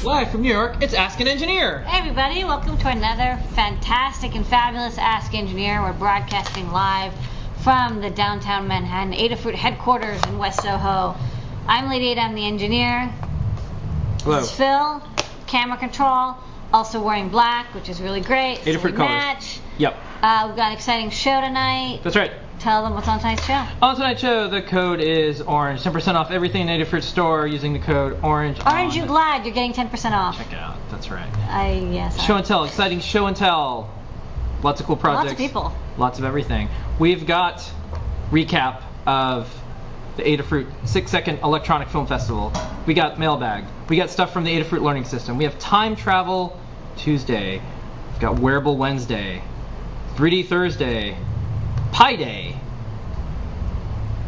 Live from New York, it's Ask an Engineer. Hey everybody, welcome to another fantastic and fabulous Ask Engineer. We're broadcasting live from the downtown Manhattan Adafruit headquarters in West Soho. I'm Lady Ada, I'm the engineer. Hello. This is Phil, camera control, also wearing black, which is really great. Adafruit colors. Match. Yep. We've got an exciting show tonight. That's right. Tell them what's on tonight's show. On tonight's show, the code is orange. 10% off everything in Adafruit store using the code orange. Aren't you glad you're getting 10% off? Check it out. That's right. Yes. Show and tell. Exciting show and tell. Lots of cool projects. Lots of people. Lots of everything. We've got recap of the Adafruit 6-second electronic film festival. We got mailbag. We got stuff from the Adafruit learning system. We have time travel Tuesday. We've got Wearable Wednesday. 3D Thursday. Pi Day.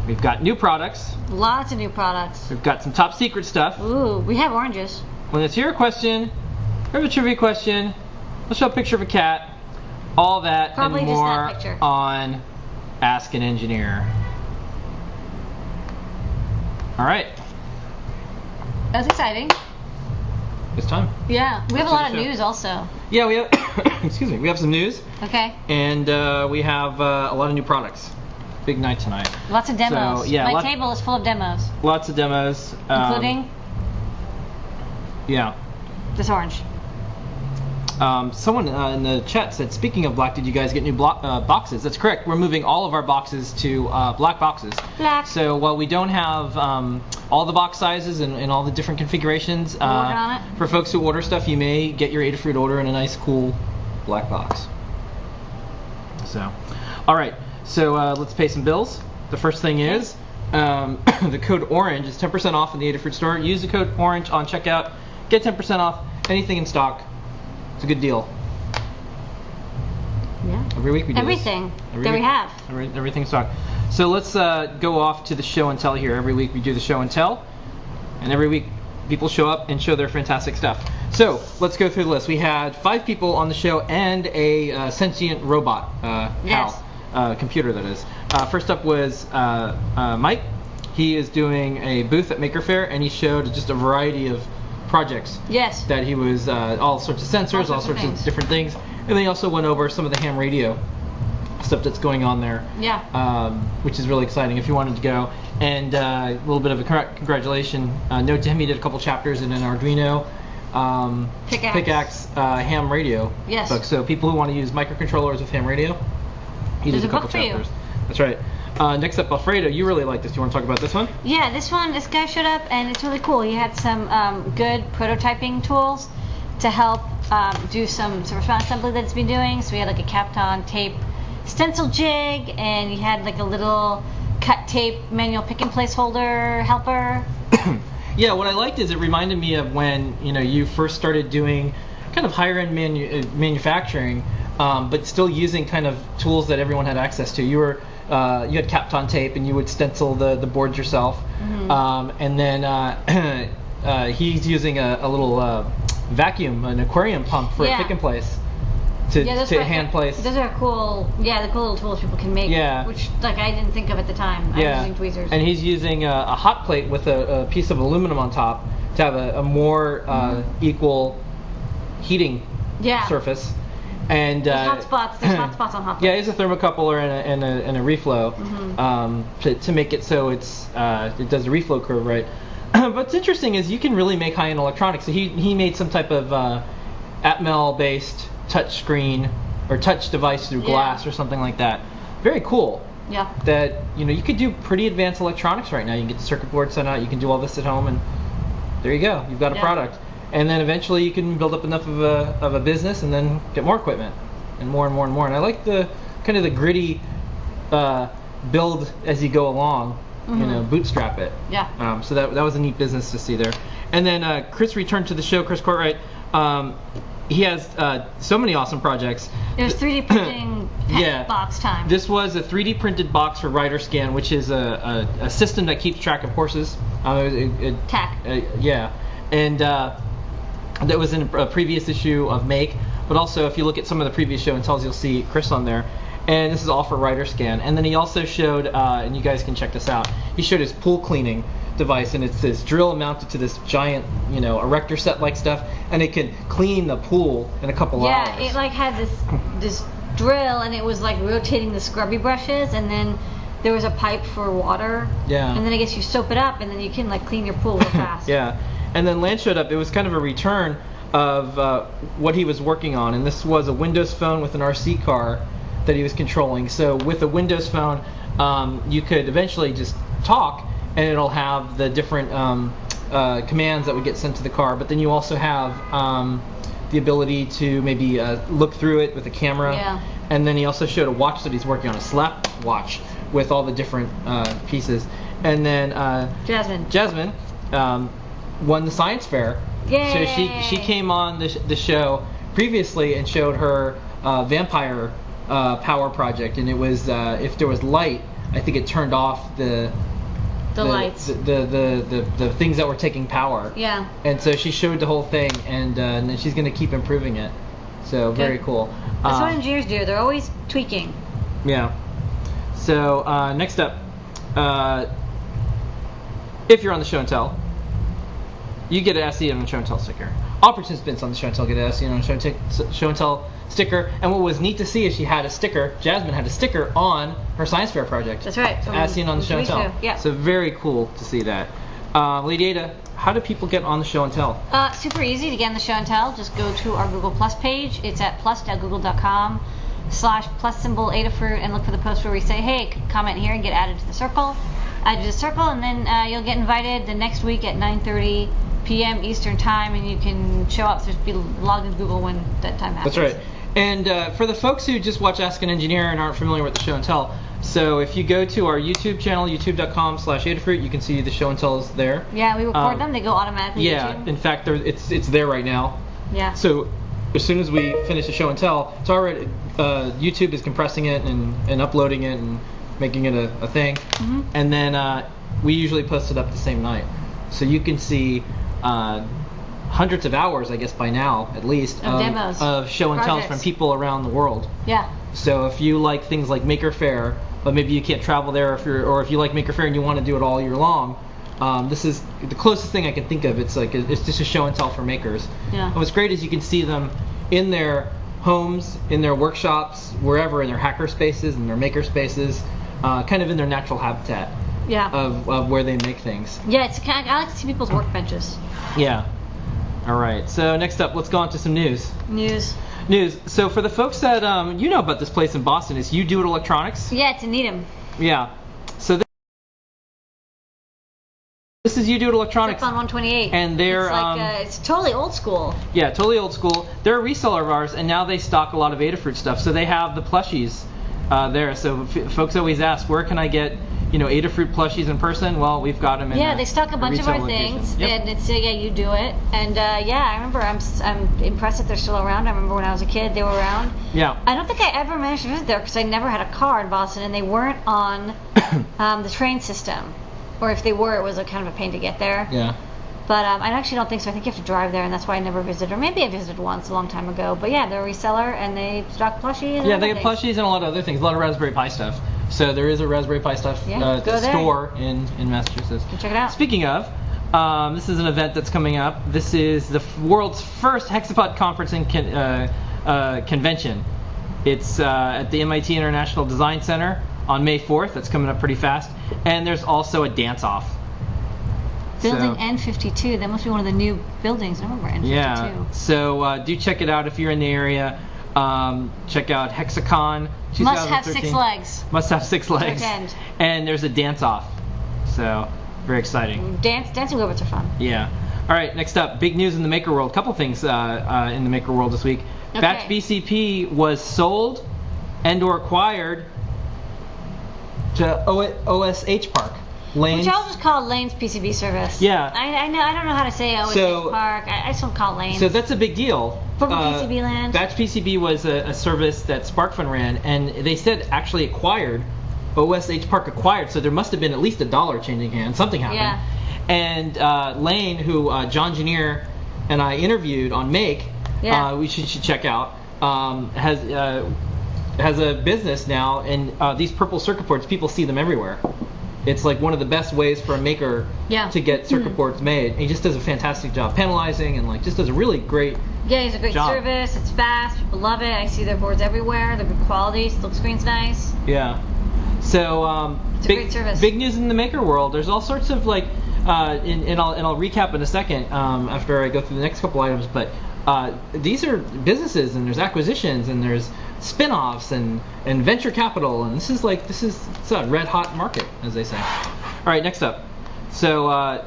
We've got new products. Lots of new products. We've got some top secret stuff. Ooh, we have oranges. When it's your question, we have a trivia question. We'll show a picture of a cat. All that Probably and just more that picture. on Ask an Engineer. All right. That's exciting. It's time. Yeah, we have Let's a lot do of the show. news also. Yeah, we have. Excuse me. We have some news, Okay. and we have a lot of new products. Big night tonight. Lots of demos. So, yeah, My table is full of demos, Lots of demos, including yeah. this orange. Someone in the chat said, speaking of black, did you guys get new boxes? That's correct. We're moving all of our boxes to black boxes. Black. So while we don't have all the box sizes and all the different configurations, Working on it. for folks who order stuff, you may get your Adafruit order in a nice, cool black box. So, all right. So let's pay some bills. The first thing is the code ORANGE is 10% off in the Adafruit store. Use the code ORANGE on checkout. Get 10% off anything in stock. It's a good deal. Yeah. Every week we do Everything this. that we have. Everything in stock. So let's go off to the show and tell here. Every week we do the show and tell. And every week people show up and show their fantastic stuff. So let's go through the list. We had 5 people on the show and a sentient robot. Yes. HAL. Computer, that is. First up was Mike. He is doing a booth at Maker Faire, and he showed just a variety of projects. Yes. That he was all sorts of sensors, all sorts of different things, and then he also went over some of the ham radio stuff that's going on there. Yeah. Which is really exciting if you wanted to go. And a little bit of a congratulation note to him. He did a couple chapters in an Arduino pickaxe ham radio Yes. book. So people who want to use microcontrollers with ham radio, he There's did a a couple book for you. chapters. That's right. Next up, Alfredo, you really like this. Do you want to talk about this one? Yeah, this guy showed up and it's really cool. He had some good prototyping tools to help do some response assembly that it's been doing. So we had like a Kapton tape stencil jig, and he had like a little cut tape manual pick and place holder helper. Yeah, what I liked is it reminded me of when you first started doing kind of higher end manufacturing, but still using kind of tools that everyone had access to. You had Kapton tape, and you would stencil the boards yourself. Mm-hmm. And then he's using a little vacuum, an aquarium pump for a pick and place to hand place. Those are cool. Yeah, the cool little tools people can make. Yeah. Which like I didn't think of at the time. I was using tweezers. And he's using a hot plate with a piece of aluminum on top to have a more equal heating surface. And there's hot spots on hot plates. Yeah, it's a thermocoupler and a reflow to make it so it does the reflow curve right. What's interesting is you can really make high-end electronics. So he made some type of Atmel-based touch screen or touch device through glass or something like that. Very cool. Yeah. That you could do pretty advanced electronics right now. You can get the circuit board sent out. You can do all this at home, and there you go. You've got a product. And then eventually you can build up enough of a business, and then get more equipment, and more and more and more. And I like the kind of the gritty build as you go along. Bootstrap it. Yeah. So that was a neat business to see there. And then Chris returned to the show. Chris Courtright. He has so many awesome projects. It was 3D printing box time. This was a 3D printed box for Rider Scan, which is a system that keeps track of horses. TAC. Yeah. And that was in a previous issue of Make. But also, if you look at some of the previous show and tells, you'll see Chris on there. And this is all for Rider Scan. And then he also showed, and you guys can check this out, he showed his pool cleaning device, and it's this drill mounted to this giant, erector set like stuff, and it can clean the pool in a couple hours. Yeah, it like had this drill, and it was like rotating the scrubby brushes, and then there was a pipe for water. Yeah. And then I guess you soap it up, and then you can like clean your pool real fast. Yeah. And then Lance showed up. It was kind of a return of what he was working on, and this was a Windows Phone with an RC car that he was controlling. So with a Windows Phone, you could eventually just talk, and it'll have the different commands that would get sent to the car. But then you also have the ability to maybe look through it with a camera. Yeah. And then he also showed a watch that he's working on, a slap watch with all the different pieces. And then Jasmine won the science fair. Yay! So she came on the show previously and showed her vampire power project, and it was if there was light, I think it turned off the lights, the things that were taking power. Yeah. And so she showed the whole thing, and then she's going to keep improving it. So very cool. That's what engineers do. They're always tweaking. Yeah. So next up, if you're on the show and tell, you get an SE on the show and tell sticker. All participants on the show and tell get an SE on the show and tell sticker. And what was neat to see is she had a sticker. Jasmine had a sticker on her science fair project. That's right. SE on the show and tell. Yeah. So very cool to see that. Lady Ada, how do people get on the show and tell? Super easy to get on the show and tell. Just go to our Google Plus page. It's at plus.google.com/+Adafruit, and look for the post where we say, hey, comment here and get added to the circle. Add to the circle, and then you'll get invited the next week at 9:30 p.m. Eastern time, and you can show up. So just be logged into Google when that time happens. That's right. And for the folks who just watch Ask an Engineer and aren't familiar with the show and tell, so if you go to our YouTube channel, youtube.com/Adafruit, you can see the show and tells there. Yeah, we record them. They go automatically. Yeah, YouTube. in fact, it's there right now. Yeah. So as soon as we finish the show and tell, it's already YouTube is compressing it and uploading it and making it a thing. Mm-hmm. And then we usually post it up the same night, so you can see hundreds of hours, I guess by now at least, of demos, of show and tells from people around the world. Yeah. So if you like things like Maker Faire, but maybe you can't travel there, or if you like Maker Faire and you want to do it all year long, this is the closest thing I can think of. It's just a show and tell for makers. Yeah. And what's great is you can see them in their homes, in their workshops, wherever, in their hacker spaces, in their maker spaces, kind of in their natural habitat. Yeah. Of where they make things. Yeah, it's kind of, I like to see people's workbenches. Yeah. All right. So next up, let's go on to some news. News. So for the folks that you know about this place in Boston, is You Do It Electronics. Yeah, it's in Needham. Yeah. So this is You Do It Electronics. It's on 128. And they're it's totally old school. Yeah, totally old school. They're a reseller of ours, and now they stock a lot of Adafruit stuff. So they have the plushies there. So folks always ask, where can I get Adafruit plushies in person? Well, we've got them in they stock a bunch of our things, yep. And it's You Do It, and I remember I'm impressed that they're still around. I remember when I was a kid, they were around. Yeah. I don't think I ever managed to visit there because I never had a car in Boston, and they weren't on the train system, or if they were, it was a kind of a pain to get there. Yeah. But I actually don't think so. I think you have to drive there, and that's why I never visited. Or maybe I visited once a long time ago. But yeah, they're a reseller, and they stock plushies. Yeah, they get plushies and a lot of other things, a lot of Raspberry Pi stuff. So there is a Raspberry Pi stuff store in Massachusetts. Check it out. Speaking of, this is an event that's coming up. This is the world's first Hexapod conference and convention. It's at the MIT International Design Center on May 4th. That's coming up pretty fast. And there's also a dance-off. Building N52. That must be one of the new buildings. I remember N52. Yeah. So do check it out if you're in the area. Check out Hexacon 2013. Must have 6 legs. Must have 6 legs. And there's a dance-off. So very exciting. Dancing robots are fun. Yeah. All right. Next up, big news in the maker world. Couple things in the maker world this week. Okay. Batch BCP was sold and/or acquired to OSH Park. Lane's. Which I'll just call Lane's PCB service. Yeah. I don't know how to say OSH Park. I just don't call it Lane's. So that's a big deal. Purple PCB Land. Batch PCB was a service that SparkFun ran, and they said actually acquired. OSH Park acquired, so there must have been at least $1 changing hands. Something happened. Yeah. And Lane, who John Janier and I interviewed on Make, we should check out, has a business now, and these purple circuit boards, people see them everywhere. It's like one of the best ways for a maker Yeah. to get circuit boards made. And he just does a fantastic job panelizing and like just does a really great Yeah, he's a great job. service. It's fast. People love it. I see their boards everywhere. They're good quality. Silk screen's nice. Yeah. So It's a great service. big news in the maker world. There's all sorts of like, and I'll recap in a second after I go through the next couple items. But these are businesses, and there's acquisitions, and there's spin-offs, and venture capital, and this is it's a red hot market, as they say. All right, next up. So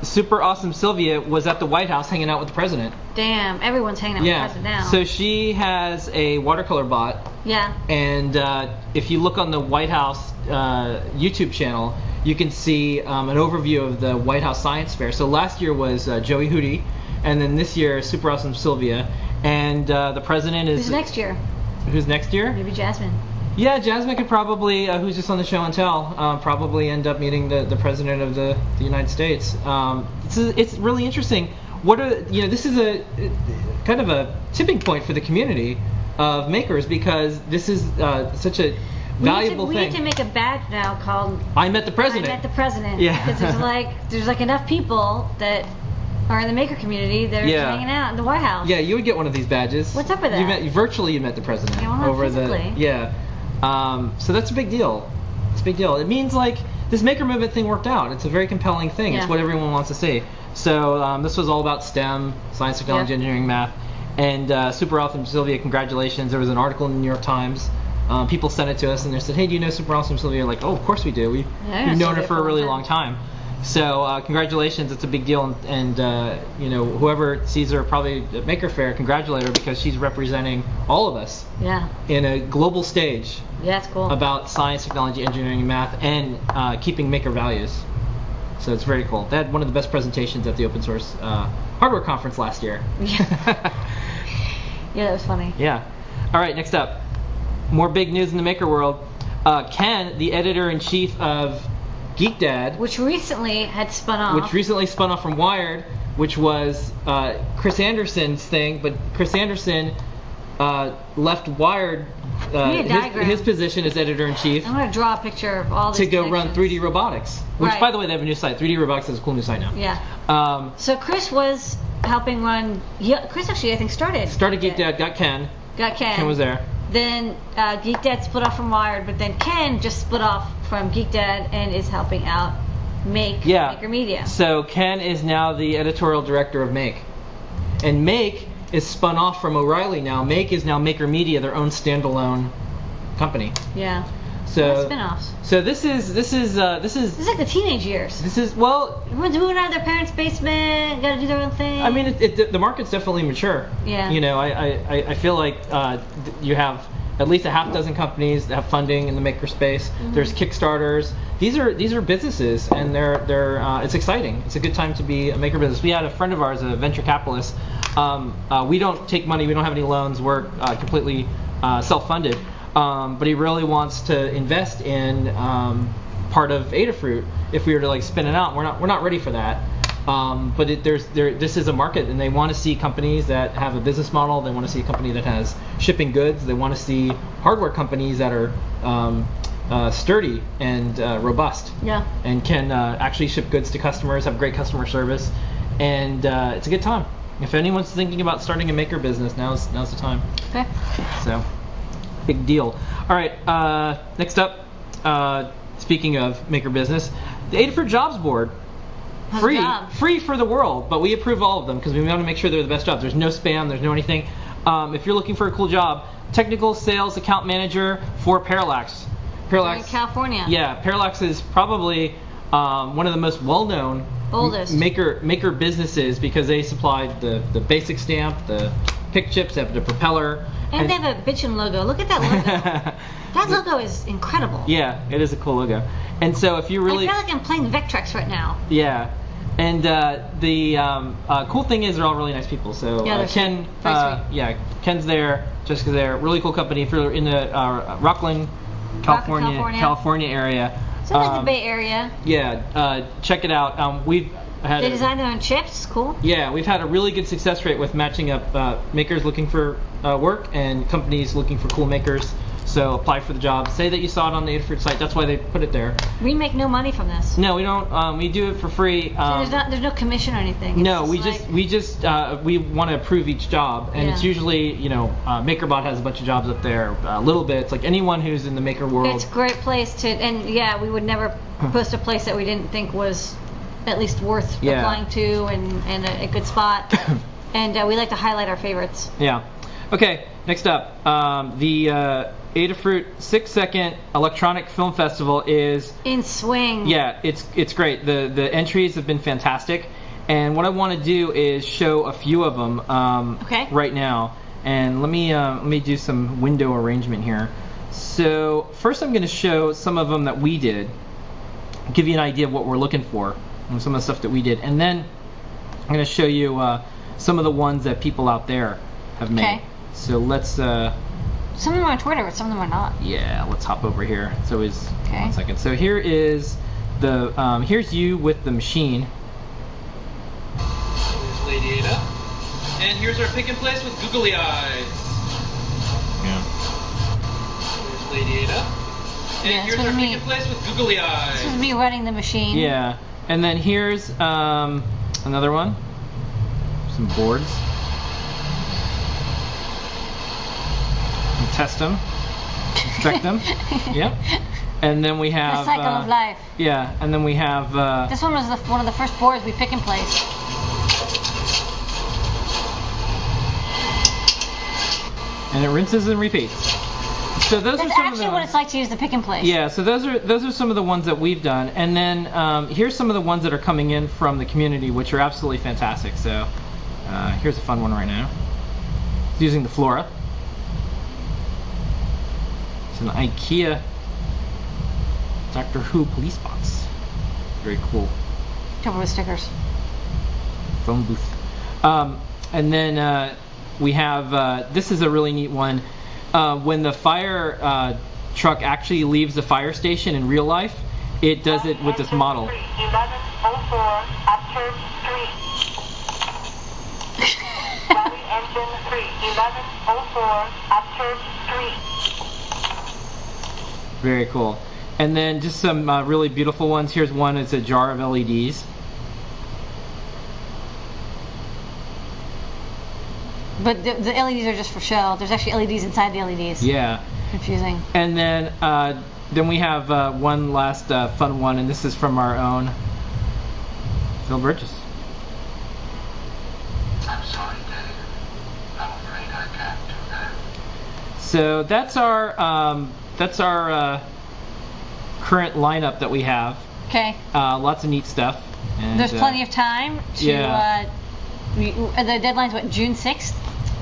super awesome Sylvia was at the White House hanging out with the president. Damn, everyone's hanging out with the president now. So she has a watercolor bot. Yeah. And if you look on the White House YouTube channel, you can see an overview of the White House Science Fair. So last year was Joey Hootie, and then this year Super Awesome Sylvia. And the president is... Who's next year? Who's next year? Maybe Jasmine. Yeah, Jasmine could probably, who's just on the show and tell, probably end up meeting the president of the United States. It's really interesting. This is a kind of a tipping point for the community of makers, because this is such a valuable we thing. need to make a badge now called I Met the President. I Met the President. Yeah. Because there's like enough people that are in the maker community that are Yeah. hanging out in the White House. Yeah, you would get one of these badges. What's up with that? Virtually, you met the president. Yeah, well, not over physically. So that's a big deal. It's a big deal. It means like this maker movement thing worked out. It's a very compelling thing. Yeah. It's what everyone wants to see. So this was all about STEM, science, technology, engineering, math. And Super Awesome Sylvia, congratulations. There was an article in the New York Times. People sent it to us and they said, hey, do you know Super Awesome Sylvia? Like, oh, of course we do. We've known her for a really long time. So congratulations, it's a big deal, and whoever sees her probably at Maker Faire, congratulate her, because she's representing all of us in a global stage Yeah, it's cool. about science, technology, engineering, and math, and keeping maker values. So it's very cool. They had one of the best presentations at the Open Source Hardware Conference last year. Yeah, that was funny. Yeah. All right, next up. More big news in the maker world. Ken, the editor-in-chief of Geek Dad, Which recently had spun off. From Wired, which was Chris Anderson's thing, but Chris Anderson left Wired, his position as editor-in-chief, I'm going to draw a picture of all these to go run connections. 3D Robotics, which, Right. by the way, they have a new site. 3D Robotics is a cool new site now. Yeah. So Chris was helping run. Yeah, Chris actually, I think, started Geek Dad, got Ken. Got Ken. Ken was there. Then Geek Dad split off from Wired, but then Ken just split off from Geek Dad and is helping out Maker Media. So Ken is now the editorial director of Make. And Make is spun off from O'Reilly now. Make is now Maker Media, their own standalone company. Yeah. So Spin-offs. So this is This is like the teenage years. Everyone's moving out of their parents' basement, got to do their own thing. I mean, the market's definitely mature. Yeah. I feel like you have at least a half dozen companies that have funding in the maker space. Mm-hmm. There's Kickstarters. These are businesses, and they're it's exciting. It's a good time to be a maker business. We had a friend of ours, a venture capitalist. We don't take money. We don't have any loans. We're completely self-funded. But he really wants to invest in part of Adafruit if we were to like spin it out. We're not ready for that. But this is a market, and they want to see companies that have a business model. They want to see a company that has shipping goods. They want to see hardware companies that are sturdy and robust. Yeah. And can actually ship goods to customers, have great customer service, and it's a good time. If anyone's thinking about starting a maker business, now's the time. Okay. So, big deal. All right, next up, speaking of maker business, the Adafruit Jobs Board. Free for the world, but we approve all of them because we want to make sure they're the best jobs. There's no spam, there's no anything. If you're looking for a cool job, technical sales account manager for Parallax. In California. Yeah, Parallax is probably one of the most well-known Oldest. maker businesses because they supplied the basic stamp, the pick chips, they have the propeller. And they have a bitchin' logo. Look at that logo. That logo is incredible. Yeah, it is a cool logo. And so if you really... I feel like I'm playing Vectrex right now. Yeah. And the cool thing is they're all really nice people. So Ken, Ken's there, Jessica's there. Really cool company. If you're in the Rockland, California area. So like the Bay Area. Yeah, check it out. We've had they design their own chips. Cool. Yeah, we've had a really good success rate with matching up makers looking for work and companies looking for cool makers So apply for the job. Say that you saw it on the Adafruit site. That's why they put it there. We make no money from this. No, we don't. We do it for free. So there's no commission or anything. It's No, just we just we want to approve each job, and it's usually MakerBot has a bunch of jobs up there. Little bits like anyone who's in the maker world. It's a great place to, and yeah, we would never post a place that we didn't think was at least worth applying to, and a good spot. And we like to highlight our favorites. Yeah. Okay. Next up, the Adafruit 6-second electronic film festival is in swing. Yeah, it's great. The entries have been fantastic, and what I want to do is show a few of them right now. And let me do some window arrangement here. So first, I'm going to show some of them that we did, give you an idea of what we're looking for, and some of the stuff that we did, and then I'm going to show you some of the ones that people out there have made. Okay. So let's. Some of them are on Twitter, but some of them are not. Yeah, let's hop over here. It's always 1 Okay. second. So here is the here's you with the machine. Here's Lady Ada, and here's our pick and place with googly eyes. Yeah. Here's Lady Ada, and here's our pick and place with googly eyes. This is me running the machine. Yeah, and then here's another one. Some boards. Test them, inspect them. Yep. And then we have the cycle of life. Yeah, and then we have this one was one of the first boards we pick and place. And it rinses and repeats. So those That's are some actually of the what it's like to use the pick and place. Yeah, so those are some of the ones that we've done, and then here's some of the ones that are coming in from the community, which are absolutely fantastic. So here's a fun one right now. It's using the Flora. It's an IKEA Doctor Who police box. Very cool. Covered with stickers. Phone booth. And then we have, this is a really neat one. When the fire truck actually leaves the fire station in real life, it does it with this model. 1104 Upchurch Street. Valley Engine 3, 1104 Upchurch Street. Very cool. And then just some really beautiful ones. Here's one. It's a jar of LEDs. But the LEDs are just for show. There's actually LEDs inside the LEDs. Yeah. Confusing. And then we have one last fun one, and this is from our own Phil Burgess. I'm sorry, Dave. I'm afraid I can't do that. So that's our current lineup that we have. Okay. Lots of neat stuff. And, There's plenty of time to. The deadline's what, June 6th?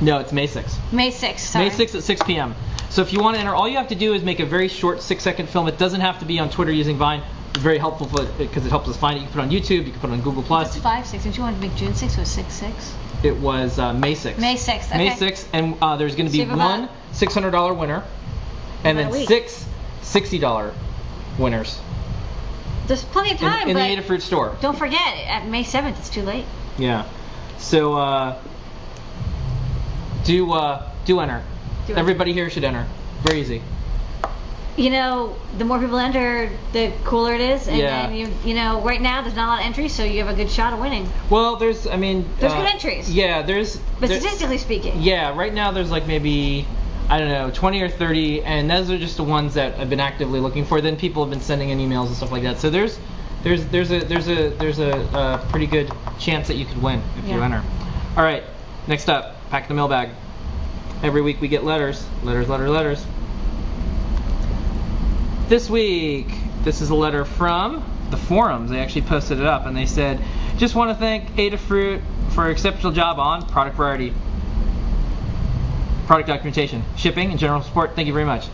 No, it's May 6th. May 6th. Sorry. May 6th at 6 p.m. So if you want to enter, all you have to do is make a very short 6-second film. It doesn't have to be on Twitter using Vine. It's very helpful because it helps us find it. You can put it on YouTube. You can put it on Google+. It's 5/6. Didn't you want to make June 6th was 6/6? It was May 6th. May 6th. Okay. May 6th, and there's going to be Save one $600 winner, and then six $60 winners. There's plenty of time. In the but Adafruit store. Don't forget, at May 7th, it's too late. Yeah. So do enter. Everybody here should enter. Very easy. You know, the more people enter, the cooler it is. And Yeah. then you know, right now there's not a lot of entries, so you have a good shot of winning. Well, there's good entries. Yeah, But statistically speaking. Yeah, right now there's like maybe, I don't know, 20 or 30, and those are just the ones that I've been actively looking for. Then people have been sending in emails and stuff like that. So there's a pretty good chance that you could win if you enter. All right, next up, pack the mailbag. Every week we get letters. This week, this is a letter from the forums. They actually posted it up, and they said, just want to thank Adafruit for an exceptional job on product variety, product documentation, shipping, and general support. Thank you very much.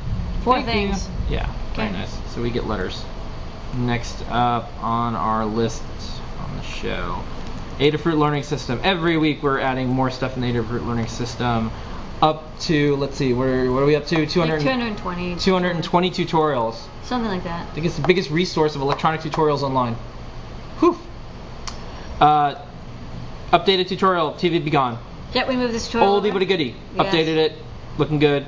Four things. Yeah, very nice. So we get letters. Next up on our list on the show, Adafruit Learning System. Every week we're adding more stuff in the Adafruit Learning System. Up to, let's see, what are we up to? 220. 220 tutorials. Something like that. I think it's the biggest resource of electronic tutorials online. Whew. Updated tutorial, TV Be Gone. Yep, we moved this tutorial. Oldie but a goodie. Yes. Updated it, looking good.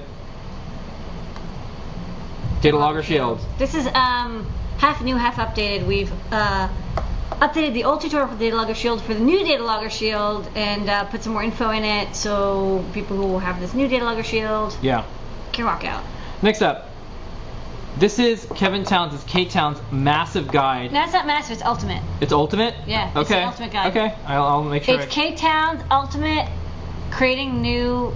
Data logger shield. This is half new, half updated. We've updated the old tutorial for the data logger shield for the new data logger shield and put some more info in it so people who have this new data logger shield can rock out. Next up, this is Kevin Towns' K-Towns massive guide. No, it's not massive, it's ultimate. It's ultimate? Yeah, okay. It's the ultimate guide. Okay, I'll make sure. It's K-Towns ultimate creating new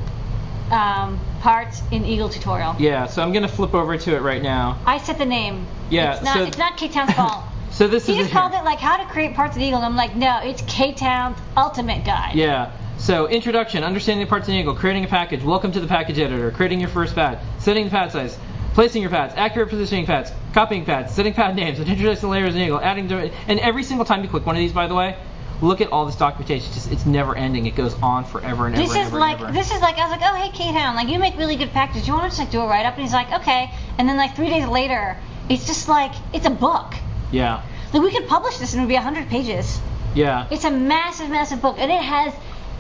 parts in Eagle tutorial. Yeah, so I'm gonna flip over to it right now. I set the name. Yeah, it's not K-Town's fault. So this he is just called it like how to create parts in Eagle, and I'm like, no, it's K-Town's ultimate guide. Yeah. So introduction, understanding the parts in Eagle, creating a package, welcome to the package editor, creating your first pad, setting the pad size, placing your pads, accurate positioning pads, copying pads, setting pad names, introducing layers in Eagle, adding to it, and every single time you click one of these, by the way, look at all this documentation. It's never ending. It goes on forever and ever. This is like I was like, oh hey K-Town, like you make really good packages. You want to just like do a write up? And he's like, okay. And then like 3 days later, it's just like it's a book. Yeah. Like we could publish this and it would be 100 pages. Yeah. It's a massive, massive book, and it has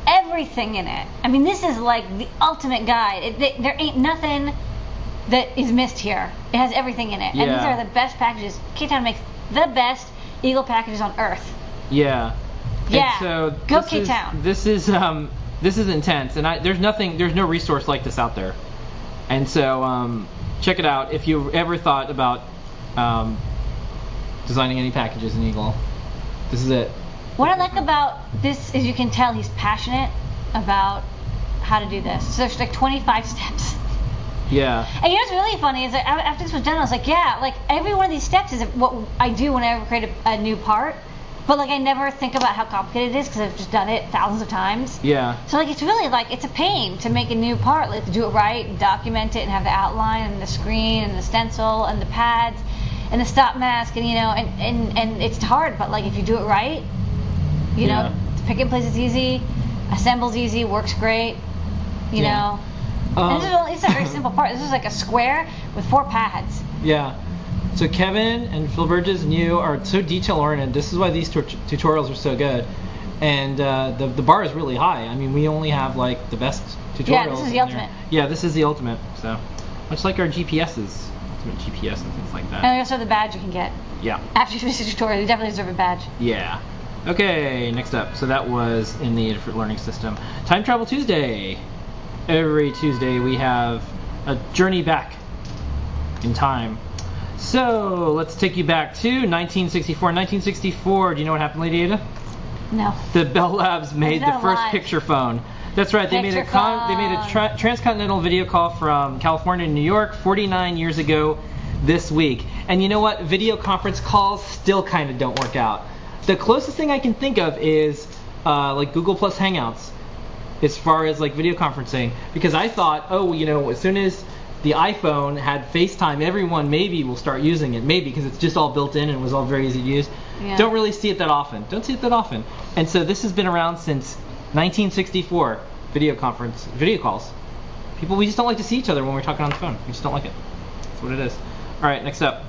everything in it. I mean, this is like the ultimate guide. There ain't nothing that is missed here. It has everything in it, and these are the best packages. K-Town makes the best Eagle packages on Earth. Yeah. Yeah. And so go K-Town. This is intense, and there's no resource like this out there. And so check it out if you ever thought about designing any packages in Eagle. This is it. What I like about this is you can tell he's passionate about how to do this. So there's like 25 steps. Yeah. And you know what's really funny is that after this was done, I was like, yeah, like every one of these steps is what I do whenever I create a new part. But like I never think about how complicated it is because I've just done it thousands of times. Yeah. So like it's really like it's a pain to make a new part, like to do it right, and document it, and have the outline and the screen and the stencil and the pads and the stop mask, and you know, and it's hard. But like if you do it right, you know, pick and place is easy, assemble's easy, works great, you know. And this is a very simple part. This is like a square with 4 pads. Yeah. So Kevin and Phil Burgess and you are so detail oriented. This is why these tutorials are so good, and the bar is really high. I mean, we only have like the best tutorials. Yeah, this is the ultimate. Yeah, this is the ultimate. So much like our GPSs, ultimate GPS and things like that. And we also have the badge you can get. Yeah. After you finish the tutorial, you definitely deserve a badge. Yeah. Okay, next up. So that was in the Adafruit Learning System. Time Travel Tuesday. Every Tuesday we have a journey back in time. So let's take you back to 1964. 1964. Do you know what happened, Lady Ada? No. The Bell Labs made the first alive. picture phone. That's right. They made a transcontinental video call from California to New York 49 years ago this week. And you know what? Video conference calls still kind of don't work out. The closest thing I can think of is like Google Plus Hangouts, as far as like video conferencing, because I thought, oh, you know, as soon as the iPhone had FaceTime, everyone maybe will start using it, maybe because it's just all built in and was all very easy to use. Yeah. Don't really see it that often. Don't see it that often. And so this has been around since 1964. Video calls. People, we just don't like to see each other when we're talking on the phone. We just don't like it. That's what it is. All right, next up.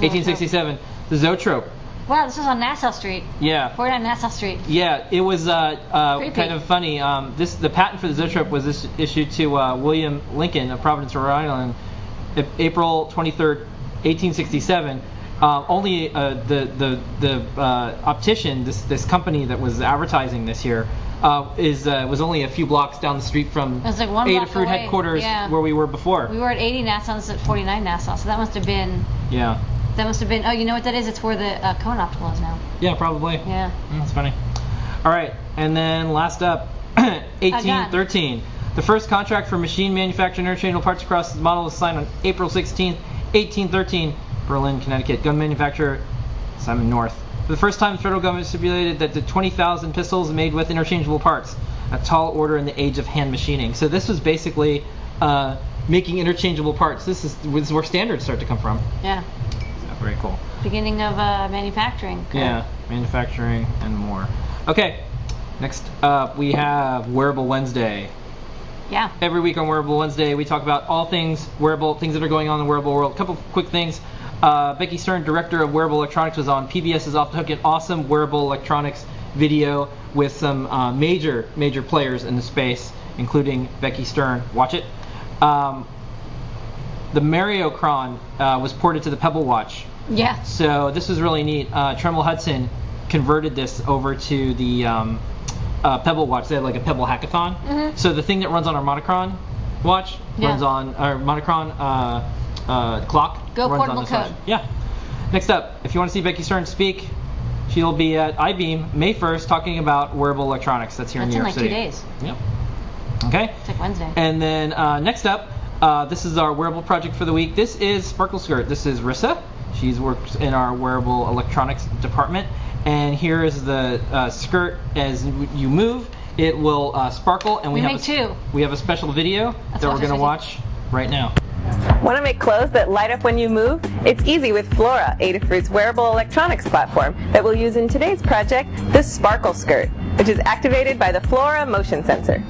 1867, the Zoetrope. Wow, this was on Nassau Street. Yeah. 49 Nassau Street. Yeah, it was Creepy. kind of funny. The patent for the Zoetrope was issued to William Lincoln of Providence, Rhode Island, April 23rd, 1867. Only the optician, this company that was advertising this here, was only a few blocks down the street from It was like 1 block Adafruit away. headquarters, Yeah. where we were before. We were at 80 Nassau, and this is at 49 Nassau, so that must have been. Yeah. That must have been. Oh, you know what that is? It's where the Cohen Optical is now. Yeah, probably. Yeah. That's funny. All right, and then last up, 1813. The first contract for machine manufacturing interchangeable parts across the model was signed on April 16th, 1813, Berlin, Connecticut. Gun manufacturer Simon North. For the first time, the federal government stipulated that the 20,000 pistols made with interchangeable parts, a tall order in the age of hand machining. So this was basically making interchangeable parts. This is where standards start to come from. Yeah. So very cool. Beginning of manufacturing. Cool. Yeah, manufacturing and more. Okay, next up we have Wearable Wednesday. Yeah. Every week on Wearable Wednesday, we talk about all things wearable, things that are going on in the wearable world. A couple quick things. Becky Stern, director of Wearable Electronics, was on PBS's Off the Hook, an awesome wearable electronics video with some major players in the space, including Becky Stern. Watch it. the Mario Cron was ported to the Pebble Watch. Yeah. So this was really neat. Tremble Hudson converted this over to the Pebble Watch. They had like a Pebble hackathon. So the thing that runs on our Monocron watch runs on our Monocron clock. Go runs portable on this code. watch. Yeah. Next up, if you want to see Becky Stern speak, she'll be at iBeam May 1st talking about wearable electronics. That's here in New York City. That's in like 2 days. Yep. Okay. It's like Wednesday. And then next up, this is our wearable project for the week. This is Sparkle Skirt. This is Rissa. She's worked in our wearable electronics department. And here is the skirt. As you move, it will sparkle. And we have a special video that we're going to watch right now. Want to make clothes that light up when you move? It's easy with Flora, Adafruit's wearable electronics platform that we'll use in today's project, the Sparkle Skirt, which is activated by the Flora motion sensor.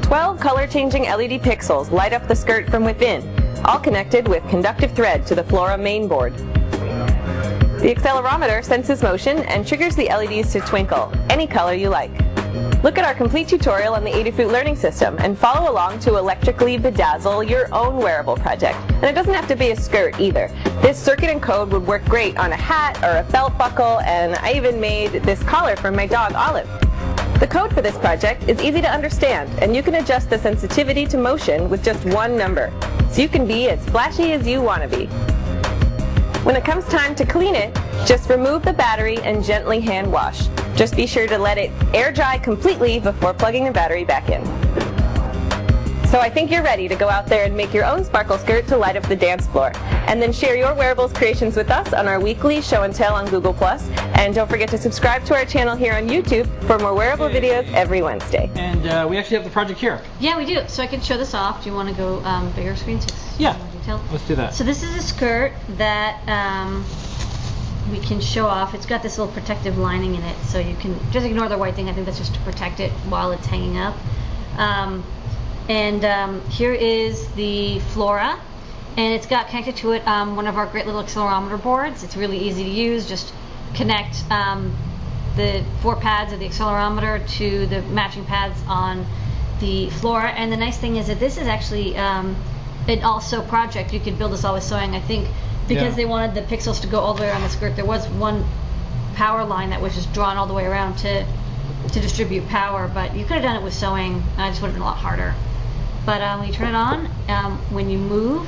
12 color-changing LED pixels light up the skirt from within, all connected with conductive thread to the Flora main board. The accelerometer senses motion and triggers the LEDs to twinkle, any color you like. Look at our complete tutorial on the Adafruit learning system and follow along to electrically bedazzle your own wearable project. And it doesn't have to be a skirt either. This circuit and code would work great on a hat or a belt buckle, and I even made this collar for my dog Olive. The code for this project is easy to understand, and you can adjust the sensitivity to motion with just one number, so you can be as flashy as you want to be. When it comes time to clean it, just remove the battery and gently hand wash. Just be sure to let it air dry completely before plugging the battery back in. So I think you're ready to go out there and make your own sparkle skirt to light up the dance floor. And then share your wearables creations with us on our weekly show and tell on Google+. And don't forget to subscribe to our channel here on YouTube for more wearable videos every Wednesday. And we actually have the project here. Yeah, we do. So I can show this off. Do you want to go bigger screen? So it's Yeah. more detailed? Let's do that. So this is a skirt that we can show off. It's got this little protective lining in it, so you can just ignore the white thing. I think that's just to protect it while it's hanging up. Here is the Flora, and it's got connected to it one of our great little accelerometer boards. It's really easy to use. Just connect the 4 pads of the accelerometer to the matching pads on the Flora. And the nice thing is that this is actually an all-sew project. You could build this all with sewing. I think because they wanted the pixels to go all the way around the skirt, there was one power line that was just drawn all the way around to distribute power, but you could have done it with sewing. It just would have been a lot harder. But when you turn it on, when you move,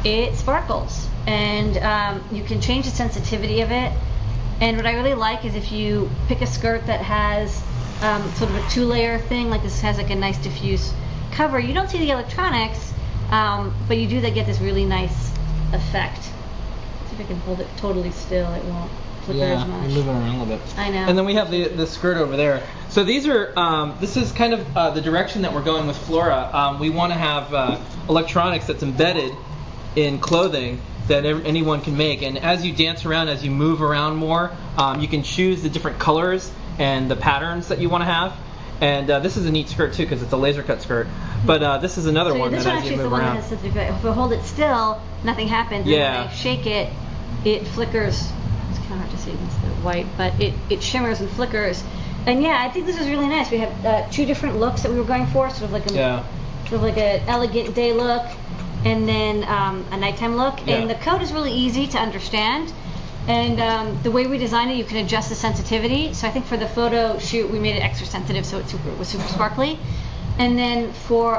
it sparkles. And you can change the sensitivity of it. And what I really like is if you pick a skirt that has sort of a 2-layer thing, like this has like a nice diffuse cover, you don't see the electronics, but you do get this really nice effect. See if I can hold it totally still, it won't flicker as much. You're moving around a little bit. I know. And then we have the skirt over there. So these are, this is kind of the direction that we're going with Flora. We want to have electronics that's embedded in clothing that anyone can make. And as you dance around, as you move around more, you can choose the different colors and the patterns that you want to have. And this is a neat skirt too because it's a laser cut skirt. But this is another one that as you move around. If I hold it still, nothing happens. And when I shake it, it flickers. It's kind of hard to see against the white, but it shimmers and flickers. And yeah, I think this is really nice. We have 2 different looks that we were going for, sort of like an elegant day look, and then a nighttime look. And the code is really easy to understand. And the way we designed it, you can adjust the sensitivity. So I think for the photo shoot, we made it extra sensitive, so it was super sparkly. And then for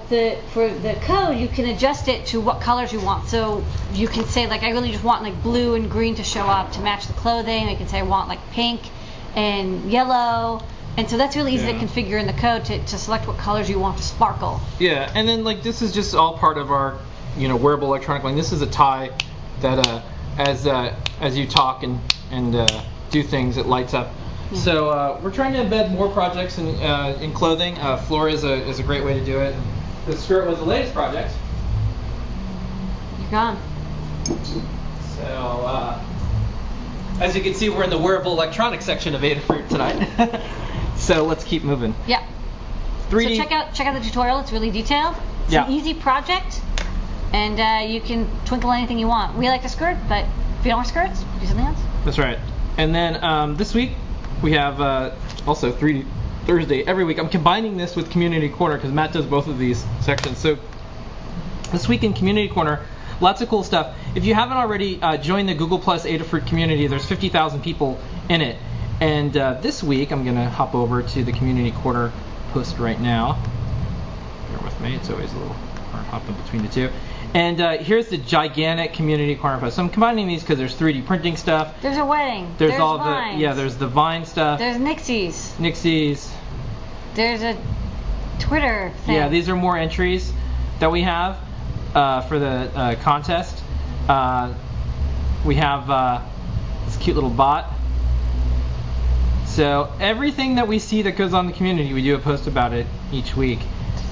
the code, you can adjust it to what colors you want. So you can say like, I really just want like blue and green to show up to match the clothing. You can say I want like pink and yellow. And so that's really easy to configure in the code to select what colors you want to sparkle. Yeah, and then like this is just all part of our wearable electronic line. This is a tie that as you talk and do things, it lights up. Yeah. So we're trying to embed more projects in clothing. Flora is a great way to do it. The skirt was the latest project. You're gone. So as you can see, we're in the wearable electronics section of Adafruit tonight. So let's keep moving. Yeah. 3D. So check out the tutorial. It's really detailed. It's an easy project, and you can twinkle anything you want. We like the skirt, but if you don't wear skirts, do something else. That's right. And then this week we have also 3D Thursday every week. I'm combining this with Community Corner because Matt does both of these sections. So this week in Community Corner, lots of cool stuff. If you haven't already joined the Google Plus Adafruit community, there's 50,000 people in it. And this week, I'm going to hop over to the Community Corner post right now. Bear with me, it's always a little hard hopping between the two. And here's the gigantic Community Corner post. So I'm combining these because there's 3D printing stuff. There's a wedding. There's all Vines. there's the Vine stuff. There's Nixies. Nixies. There's a Twitter thing. Yeah, these are more entries that we have for the contest. We have this cute little bot. So everything that we see that goes on in the community, we do a post about it each week.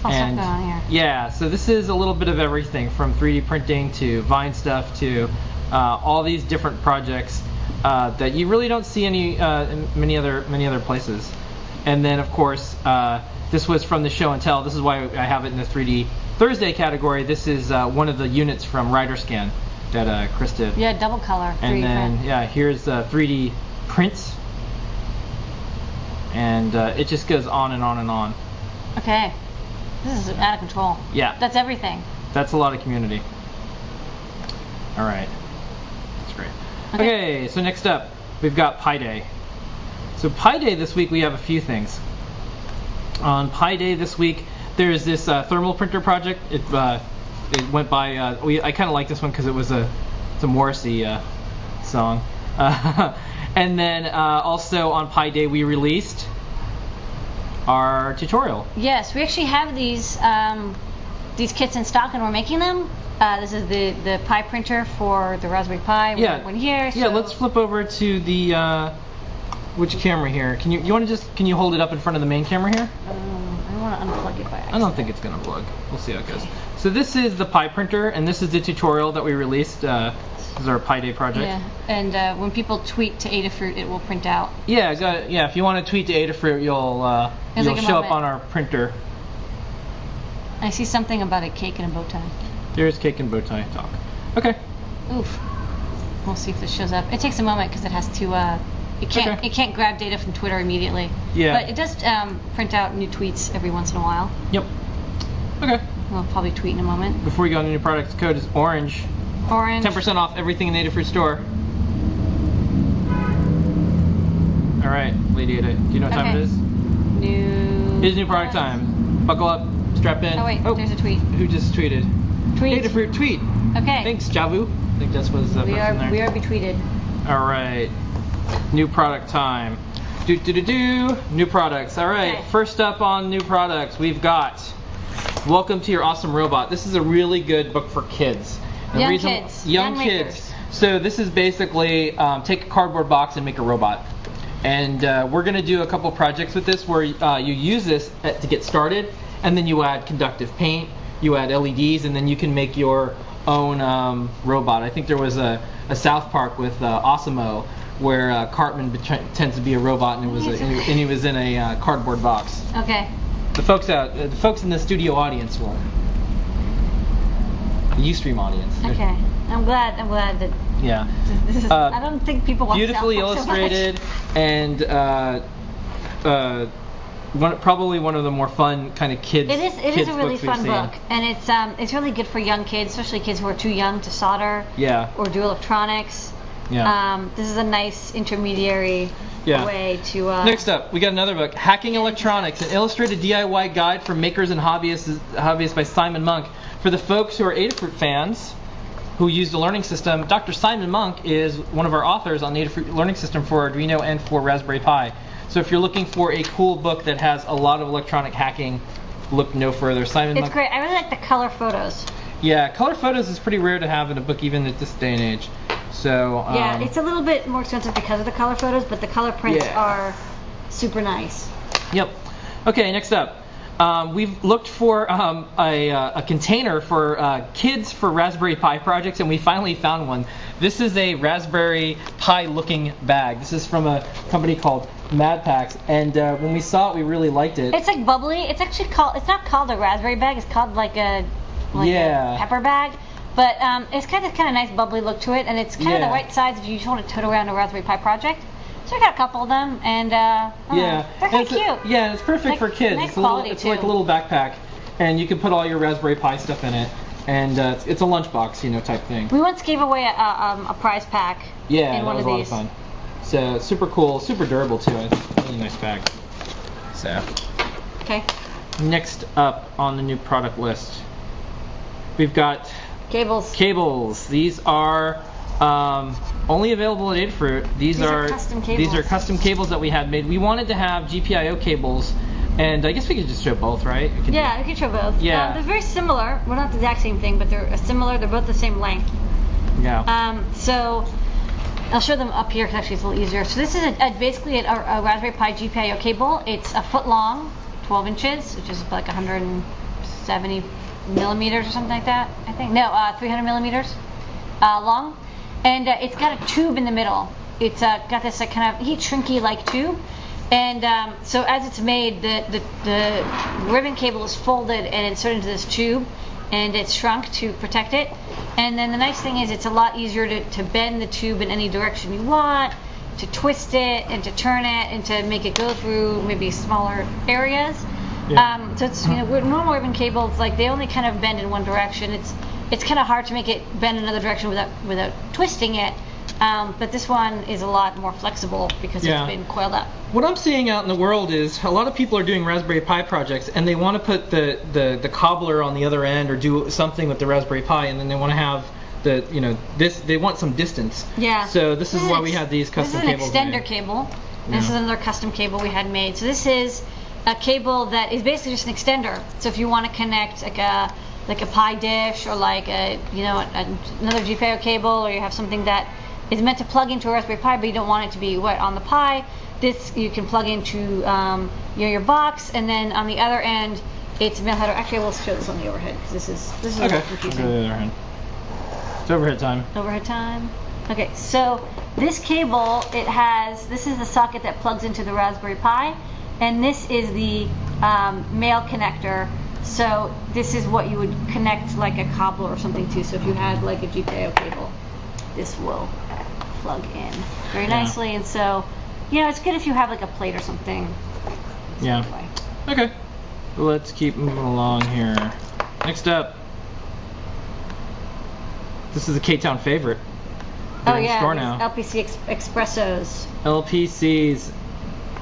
I'll start that on here. Yeah, so this is a little bit of everything from 3D printing to Vine stuff to all these different projects that you really don't see any in many other places. And then of course this was from the show and tell. This is why I have it in the 3D Thursday category. This is one of the units from RiderScan that Chris did. Yeah, double color. 3D And then print. yeah, here's 3D prints, and it just goes on and on and on. Okay. This is out of control. Yeah. That's everything. That's a lot of community. All right. That's great. Okay, so next up, we've got Pi Day. So Pi Day this week, we have a few things. On Pi Day this week, there's this thermal printer project. It went by, I kind of like this one because it's a Morrissey song. And then also on Pi Day, we released our tutorial. Yes, we actually have these kits in stock, and we're making them. This is the Pi printer for the Raspberry Pi. We have one here. Yeah, let's flip over to the which camera here? Can you hold it up in front of the main camera here? I want to unplug it by accident. I don't think it's gonna plug. We'll see how it goes. So this is the Pi printer, and this is the tutorial that we released. This is our Pi Day project. Yeah, and when people tweet to Adafruit, it will print out. Yeah, yeah. If you want to tweet to Adafruit, you'll show up on our printer. I see something about a cake and a bow tie. There's cake and bow tie talk. Okay. Oof. We'll see if this shows up. It takes a moment because it has to. It can't grab data from Twitter immediately. Yeah. But it does print out new tweets every once in a while. Yep. Okay. We'll probably tweet in a moment. Before we go on to new products, code is orange. Orange. 10% off everything in the Adafruit store. All right, Lady Ada, do you know what time it is? New. It is new product time. Buckle up, strap in. Oh wait, there's a tweet. Who just tweeted? Tweet. Adafruit tweet. Okay. Thanks, Javu. I think that's what's the We person there. are betweeted. All right, new product time. New products. All right, Okay. First up on new products, we've got Welcome to Your Awesome Robot. This is a really good book for kids. Young kids. Young Young kids. makers. So this is basically take a cardboard box and make a robot. And we're going to do a couple projects with this where you use this to get started, and then you add conductive paint, you add LEDs, and then you can make your own robot. I think there was a South Park with Osimo where Cartman pretends to be a robot, and he was in a cardboard box. Okay. The folks in the studio audience will. The Ustream audience. Okay. I'm glad that Yeah. this is. I don't think people watch Beautifully South Park so much. illustrated and probably one of the more fun kind of kids. It is a really books we've fun seen. book, and it's really good for young kids, especially kids who are too young to solder Yeah. or do electronics. Yeah. This is a nice intermediary Yeah. way to. Next up, we got another book, Hacking Electronics, an illustrated DIY guide for makers and hobbyists by Simon Monk. For the folks who are Adafruit fans who use the learning system, Dr. Simon Monk is one of our authors on the Adafruit learning system for Arduino and for Raspberry Pi. So if you're looking for a cool book that has a lot of electronic hacking, look no further. Simon It's Monk. great. I really like the color photos. Yeah, color photos is pretty rare to have in a book even at this day and age. So Yeah, it's a little bit more expensive because of the color photos, but the color prints Yeah. are super nice. Yep. Okay, next up. We've looked for a container for kids for Raspberry Pi projects, and we finally found one. This is a Raspberry Pi looking bag. This is from a company called Mad Packs, and when we saw it, we really liked it. It's like bubbly. It's actually called. It's not called a raspberry bag. It's called like a pepper bag. But it's kind of nice bubbly look to it, and it's kind of the right size if you just want to tote around a Raspberry Pi project. So we got a couple of them, and Yeah, they're kind and of cute. Yeah, and it's perfect Like, for kids. nice It's a little, quality, it's like a too. little backpack, and you can put all your Raspberry Pi stuff in it, and it's a lunchbox, type thing. We once gave away a prize pack. Yeah, in that one was of a lot these. of fun. So super cool, super durable too. It's a really nice bag. So Okay. next up on the new product list, we've got Cables. cables. These are only available at Adafruit. These are custom cables. These are custom cables that we had made. We wanted to have GPIO cables, and I guess we could just show both, right? We could Yeah, we can show both. Yeah. They're very similar. Well, not the exact same thing, but they're similar. They're both the same length. Yeah. So I'll show them up here because actually it's a little easier. So this is basically a Raspberry Pi GPIO cable. It's a foot long, 12 inches, which is like 170 millimeters or something like that. I think 300 millimeters long, and it's got a tube in the middle. It's got this kind of heat shrinky like tube, and so as it's made, the ribbon cable is folded and inserted into this tube, and it's shrunk to protect it. And then the nice thing is it's a lot easier to bend the tube in any direction you want, to twist it and to turn it and to make it go through maybe smaller areas. Yeah. So it's with normal ribbon cables, like they only kind of bend in one direction. It's kind of hard to make it bend in another direction without twisting it. But this one is a lot more flexible because Yeah. it's been coiled up. What I'm seeing out in the world is a lot of people are doing Raspberry Pi projects, and they want to put the cobbler on the other end or do something with the Raspberry Pi, and then they want to have they want some distance. Yeah. So this is why we had these custom cables. This is an extender made. cable. Yeah. This is another custom cable we had made. So this is a cable that is basically just an extender. So if you want to connect like a Pi dish or like another GPIO cable, or you have something that is meant to plug into a Raspberry Pi, but you don't want it to be on the Pi, this you can plug into your box, and then on the other end it's a mail header. Actually, I will show this on the overhead because this is a Okay. little confusing. Go to the other hand. It's overhead time. Overhead time. Okay, so this cable, this is the socket that plugs into the Raspberry Pi, and this is the mail connector. So this is what you would connect like a cobbler or something to. So if you had like a GPIO cable, this will plug in very nicely. And so, it's good if you have like a plate or something. Yeah. Okay. Let's keep moving along here. Next up, this is a K-Town favorite. They're in store now. LPC Expressos. LPCs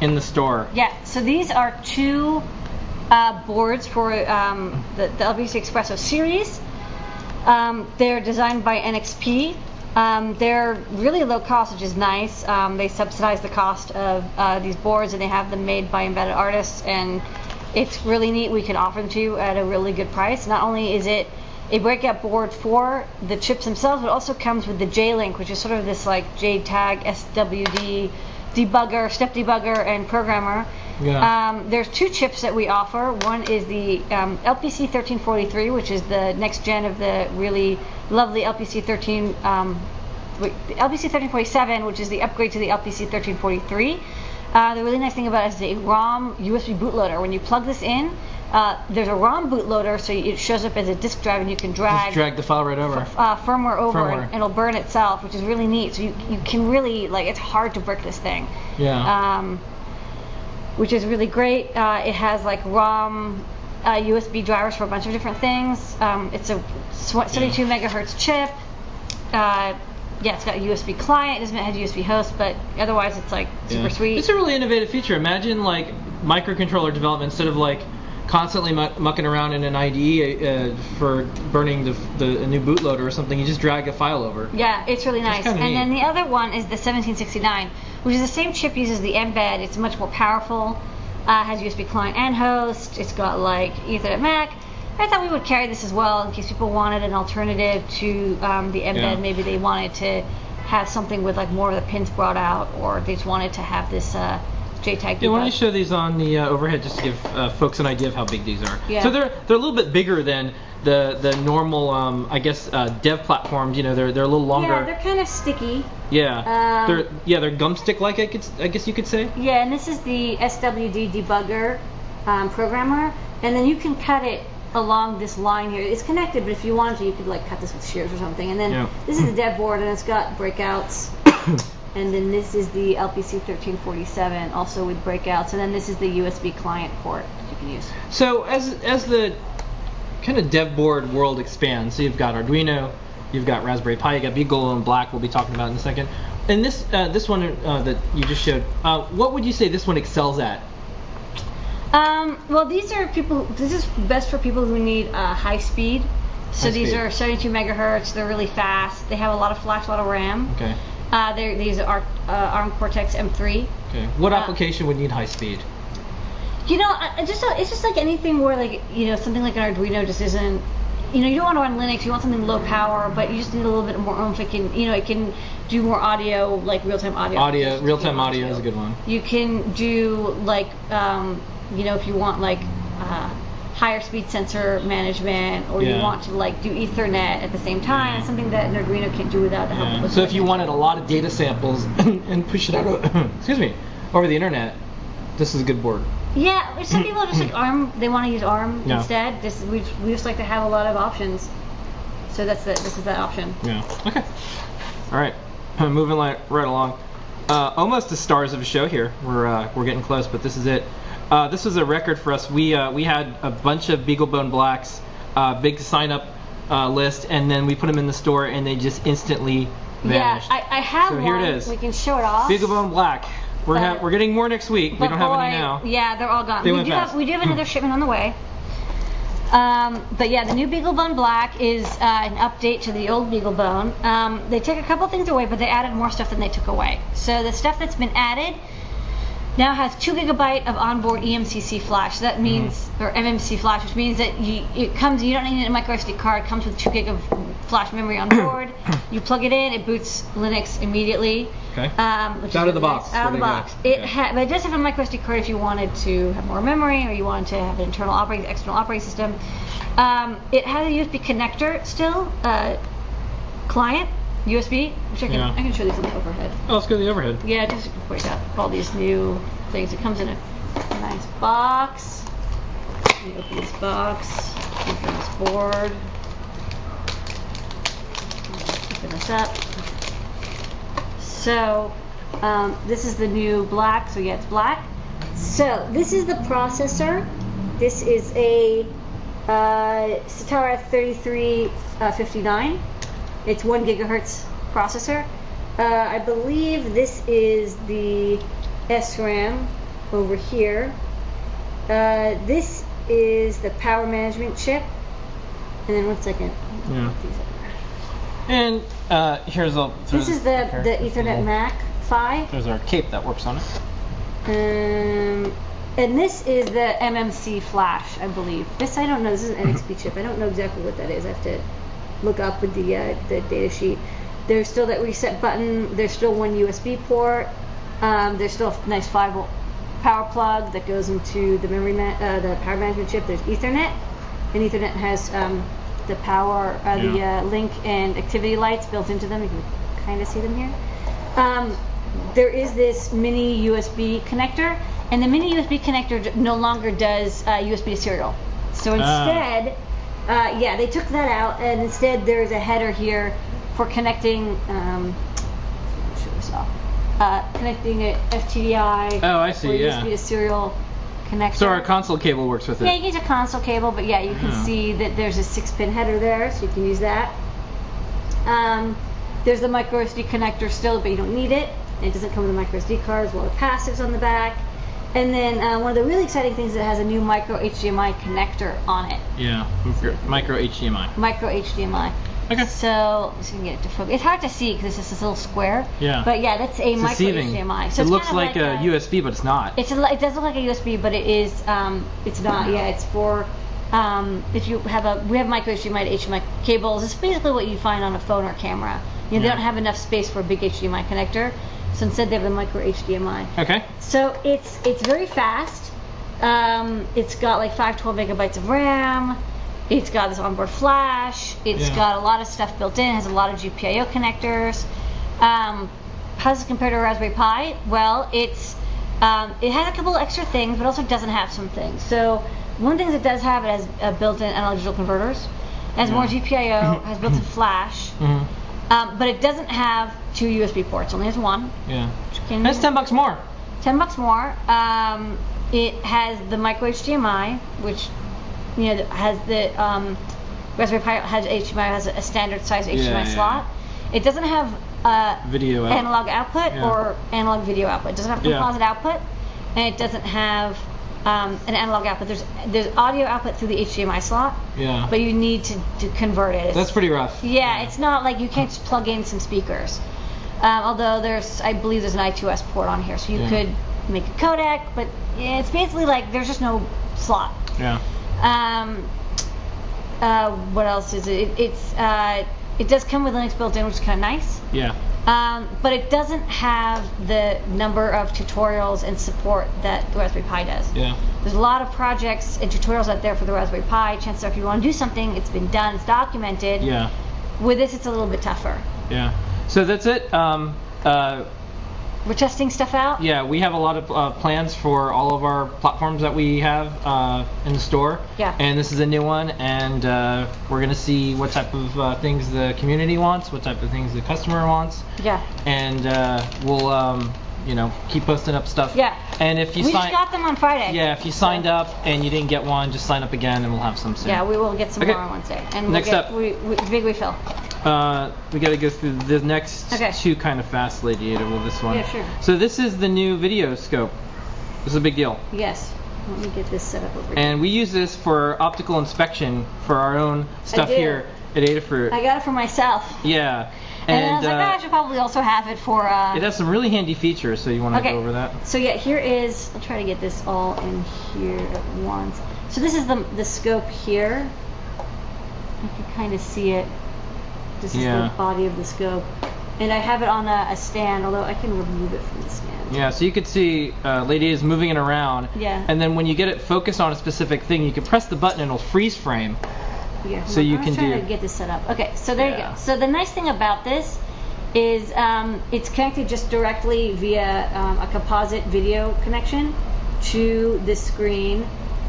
in the store. Yeah, so these are two boards for the LPC Expresso series. They're designed by NXP. They're really low cost, which is nice. They subsidize the cost of these boards, and they have them made by embedded artists, and it's really neat. We can offer them to you at a really good price. Not only is it a breakout board for the chips themselves, but it also comes with the J-Link, which is sort of this like JTAG SWD debugger, step debugger, and programmer. Yeah. There's two chips that we offer. One is the LPC 1343, which is the next gen of the really lovely LPC 1347, which is the upgrade to the LPC 1343. The really nice thing about it is a ROM USB bootloader. When you plug this in, there's a ROM bootloader, so it shows up as a disk drive, and you can Just drag the file right over. firmware over, Firmware. and it'll burn itself, which is really neat. So you can really, it's hard to brick this thing. Yeah. Which is really great. It has like ROM USB drivers for a bunch of different things. It's a 72 megahertz chip. It's got a USB client. It doesn't have USB host, but otherwise it's like super sweet. It's a really innovative feature. Imagine like microcontroller development instead of like constantly mucking around in an IDE for burning a new bootloader or something. You just drag a file over. Yeah, it's really nice. And neat. then the other one is the 1769, which is the same chip, uses the mbed. It's much more powerful. Has USB client and host. It's got like Ethernet MAC. I thought we would carry this as well in case people wanted an alternative to the mbed. Yeah. Maybe they wanted to have something with like more of the pins brought out, or they just wanted to have this JTAG. Yeah, why don't you show these on the overhead just to give folks an idea of how big these are. Yeah. So they're a little bit bigger than the normal dev platforms. They're a little longer. Yeah, they're kind of sticky. Yeah. They're gum stick like I guess you could say. Yeah, and this is the SWD debugger programmer, and then you can cut it along this line here. It's connected, but if you wanted to, you could like cut this with shears or something. And then this is the dev board, and it's got breakouts And then this is the LPC 1347, also with breakouts. And then this is the USB client port you can use. So as the kind of dev board world expands, so you've got Arduino, you've got Raspberry Pi, you got BeagleBone Black, we'll be talking about in a second. And this one that you just showed, what would you say this one excels at? Well, these are this is best for people who need high speed. So these are 72 megahertz, they're really fast, they have a lot of flash, a lot of RAM. Okay. These are ARM Cortex M3. Okay. What application would need high speed? You know, it's just like anything where, like, you know, something like an Arduino just isn't, you know, you don't want to run Linux, you want something low power, but you just need a little bit more oomph. It can, you know, it can do more audio, like real-time audio. Real-time audio is a good one. You can do, like, you know, if you want, like, higher speed sensor management, or you want to, like, do Ethernet at the same time, something that an Arduino can't do without the help of. So if you wanted a lot of data samples and push it out, excuse me, over the internet, this is a good board. Yeah, some people just like ARM. They want to use ARM instead. We just like to have a lot of options. So this is that option. Yeah. Okay. All right. Moving right along. Almost the stars of the show here. We're getting close, but this is it. This was a record for us. We had a bunch of BeagleBone Blacks, big sign up list, and then we put them in the store, and they just instantly vanished. Yeah, I have one. So here it is. We can show it off. BeagleBone Black. We're getting more next week. We don't have any now. Yeah, they're all gone. They we do have another shipment on the way. But yeah, the new BeagleBone Black is an update to the old BeagleBone. They took a couple things away, but they added more stuff than they took away. So the stuff that's been added now has 2 GB of onboard eMCC flash. That means, or MMC flash, which means that you don't need a micro SD card. It comes with 2 GB of flash memory on board. You plug it in, it boots Linux immediately. Okay. It's out of the box. Out of the box. But it does have a micro SD card if you wanted to have more memory, or you wanted to have an external operating system. It has a USB connector still, client USB, which I can show these on the overhead. Oh, let's go to the overhead. Yeah, just before you got all these new things. It comes in a nice box. You open this box, open this board, open this up. So this is the new black. So yeah, it's black. So this is the processor. This is a Citara 3359. It's 1 gigahertz processor. I believe this is the SRAM over here. This is the power management chip. And then 1 second. Yeah. And here's this is the Ethernet Mac 5. There's our cape that works on it. And this is the MMC flash, I believe. This I don't know. This is an NXP chip. I don't know exactly what that is. I have to look up with the data sheet. There's still that reset button. There's still 1 USB port. There's still a nice 5-volt power plug that goes into the the power management chip. There's Ethernet, and Ethernet has the power, the link and activity lights built into them. You can kind of see them here. There is this mini USB connector, and the mini USB connector no longer does USB to serial. So instead, they took that out, and instead there's a header here for connecting. Connecting a FTDI. Oh, I see. Or USB to serial connector. So our console cable works with it. Yeah, you use a console cable, but yeah, you can see that there's a 6-pin header there, so you can use that. There's the micro SD connector still, but you don't need it. It doesn't come with a micro SD card, as well as passives on the back. And then one of the really exciting things is it has a new micro HDMI connector on it. Yeah, micro HDMI. Micro HDMI. Okay. So let's see if we can get it to focus. It's hard to see because it's this little square. Yeah. But yeah, that's a micro deceiving. HDMI. So it it's looks kind of like a USB, but it's not. It does look like a USB, but it is. It's not. Yeah, it's for. If you have we have micro HDMI to HDMI cables. It's basically what you find on a phone or camera. You know, they don't have enough space for a big HDMI connector, so instead they have the micro HDMI. Okay. So it's very fast. It's got like 512 megabytes of RAM. It's got this onboard flash. It's got a lot of stuff built in. It has a lot of GPIO connectors. How does it compare to a Raspberry Pi? Well, it has a couple of extra things, but also doesn't have some things. So one of the things it does have, it has built-in analog digital converters. It has more GPIO. Has built-in flash. But it doesn't have 2 USB ports. It only has 1. Yeah. Can- That's $10 more. $10 more. It has the micro HDMI, which has the Raspberry Pi has HDMI, has a standard size HDMI slot. It doesn't have Video out. analog output or analog video output. It doesn't have composite output, and it doesn't have an analog output. There's audio output through the HDMI slot. Yeah. But you need to convert it. That's pretty rough. Yeah, it's not like you can't just plug in some speakers. Although I believe there's an I2S port on here, so you could make a codec, but it's basically like there's just no slot. Yeah. What else is it? It does come with Linux built in, which is kind of nice. Yeah. But it doesn't have the number of tutorials and support that the Raspberry Pi does. Yeah. There's a lot of projects and tutorials out there for the Raspberry Pi. Chances are if you want to do something, it's been done, it's documented. Yeah. With this, it's a little bit tougher. Yeah. So that's it. We're testing stuff out. Yeah, we have a lot of plans for all of our platforms that we have in the store. Yeah. And this is a new one, and we're gonna see what type of things the community wants, what type of things the customer wants. Yeah. And we'll keep posting up stuff. Yeah. And if you We just got them on Friday. Yeah, if you signed up and you didn't get one, just sign up again, and we'll have some soon. Yeah, we will get some Okay. more on Wednesday. And Next up. big refill. We got to go through the next Okay. two kind of fast, Lady Ada. Well, this one. Yeah, sure. So this is the new video scope. This is a big deal. Yes. Let me get this set up over here. And we use this for optical inspection for our own stuff do. here at Adafruit. I got it for myself. Yeah. And then I was like, I should probably also have it for... it has some really handy features, so you want to go over that? So yeah, here is... I'll try to get this all in here at once. So this is the scope here. You can kind of see it. This is the body of the scope. And I have it on a stand, although I can remove it from the stand. Yeah, so you could see Lady is moving it around. Yeah. And then when you get it focused on a specific thing, you can press the button and it'll freeze frame. Yeah, so you I'm can trying to get this set up. Okay, so there you go. So the nice thing about this is it's connected just directly via a composite video connection to the screen.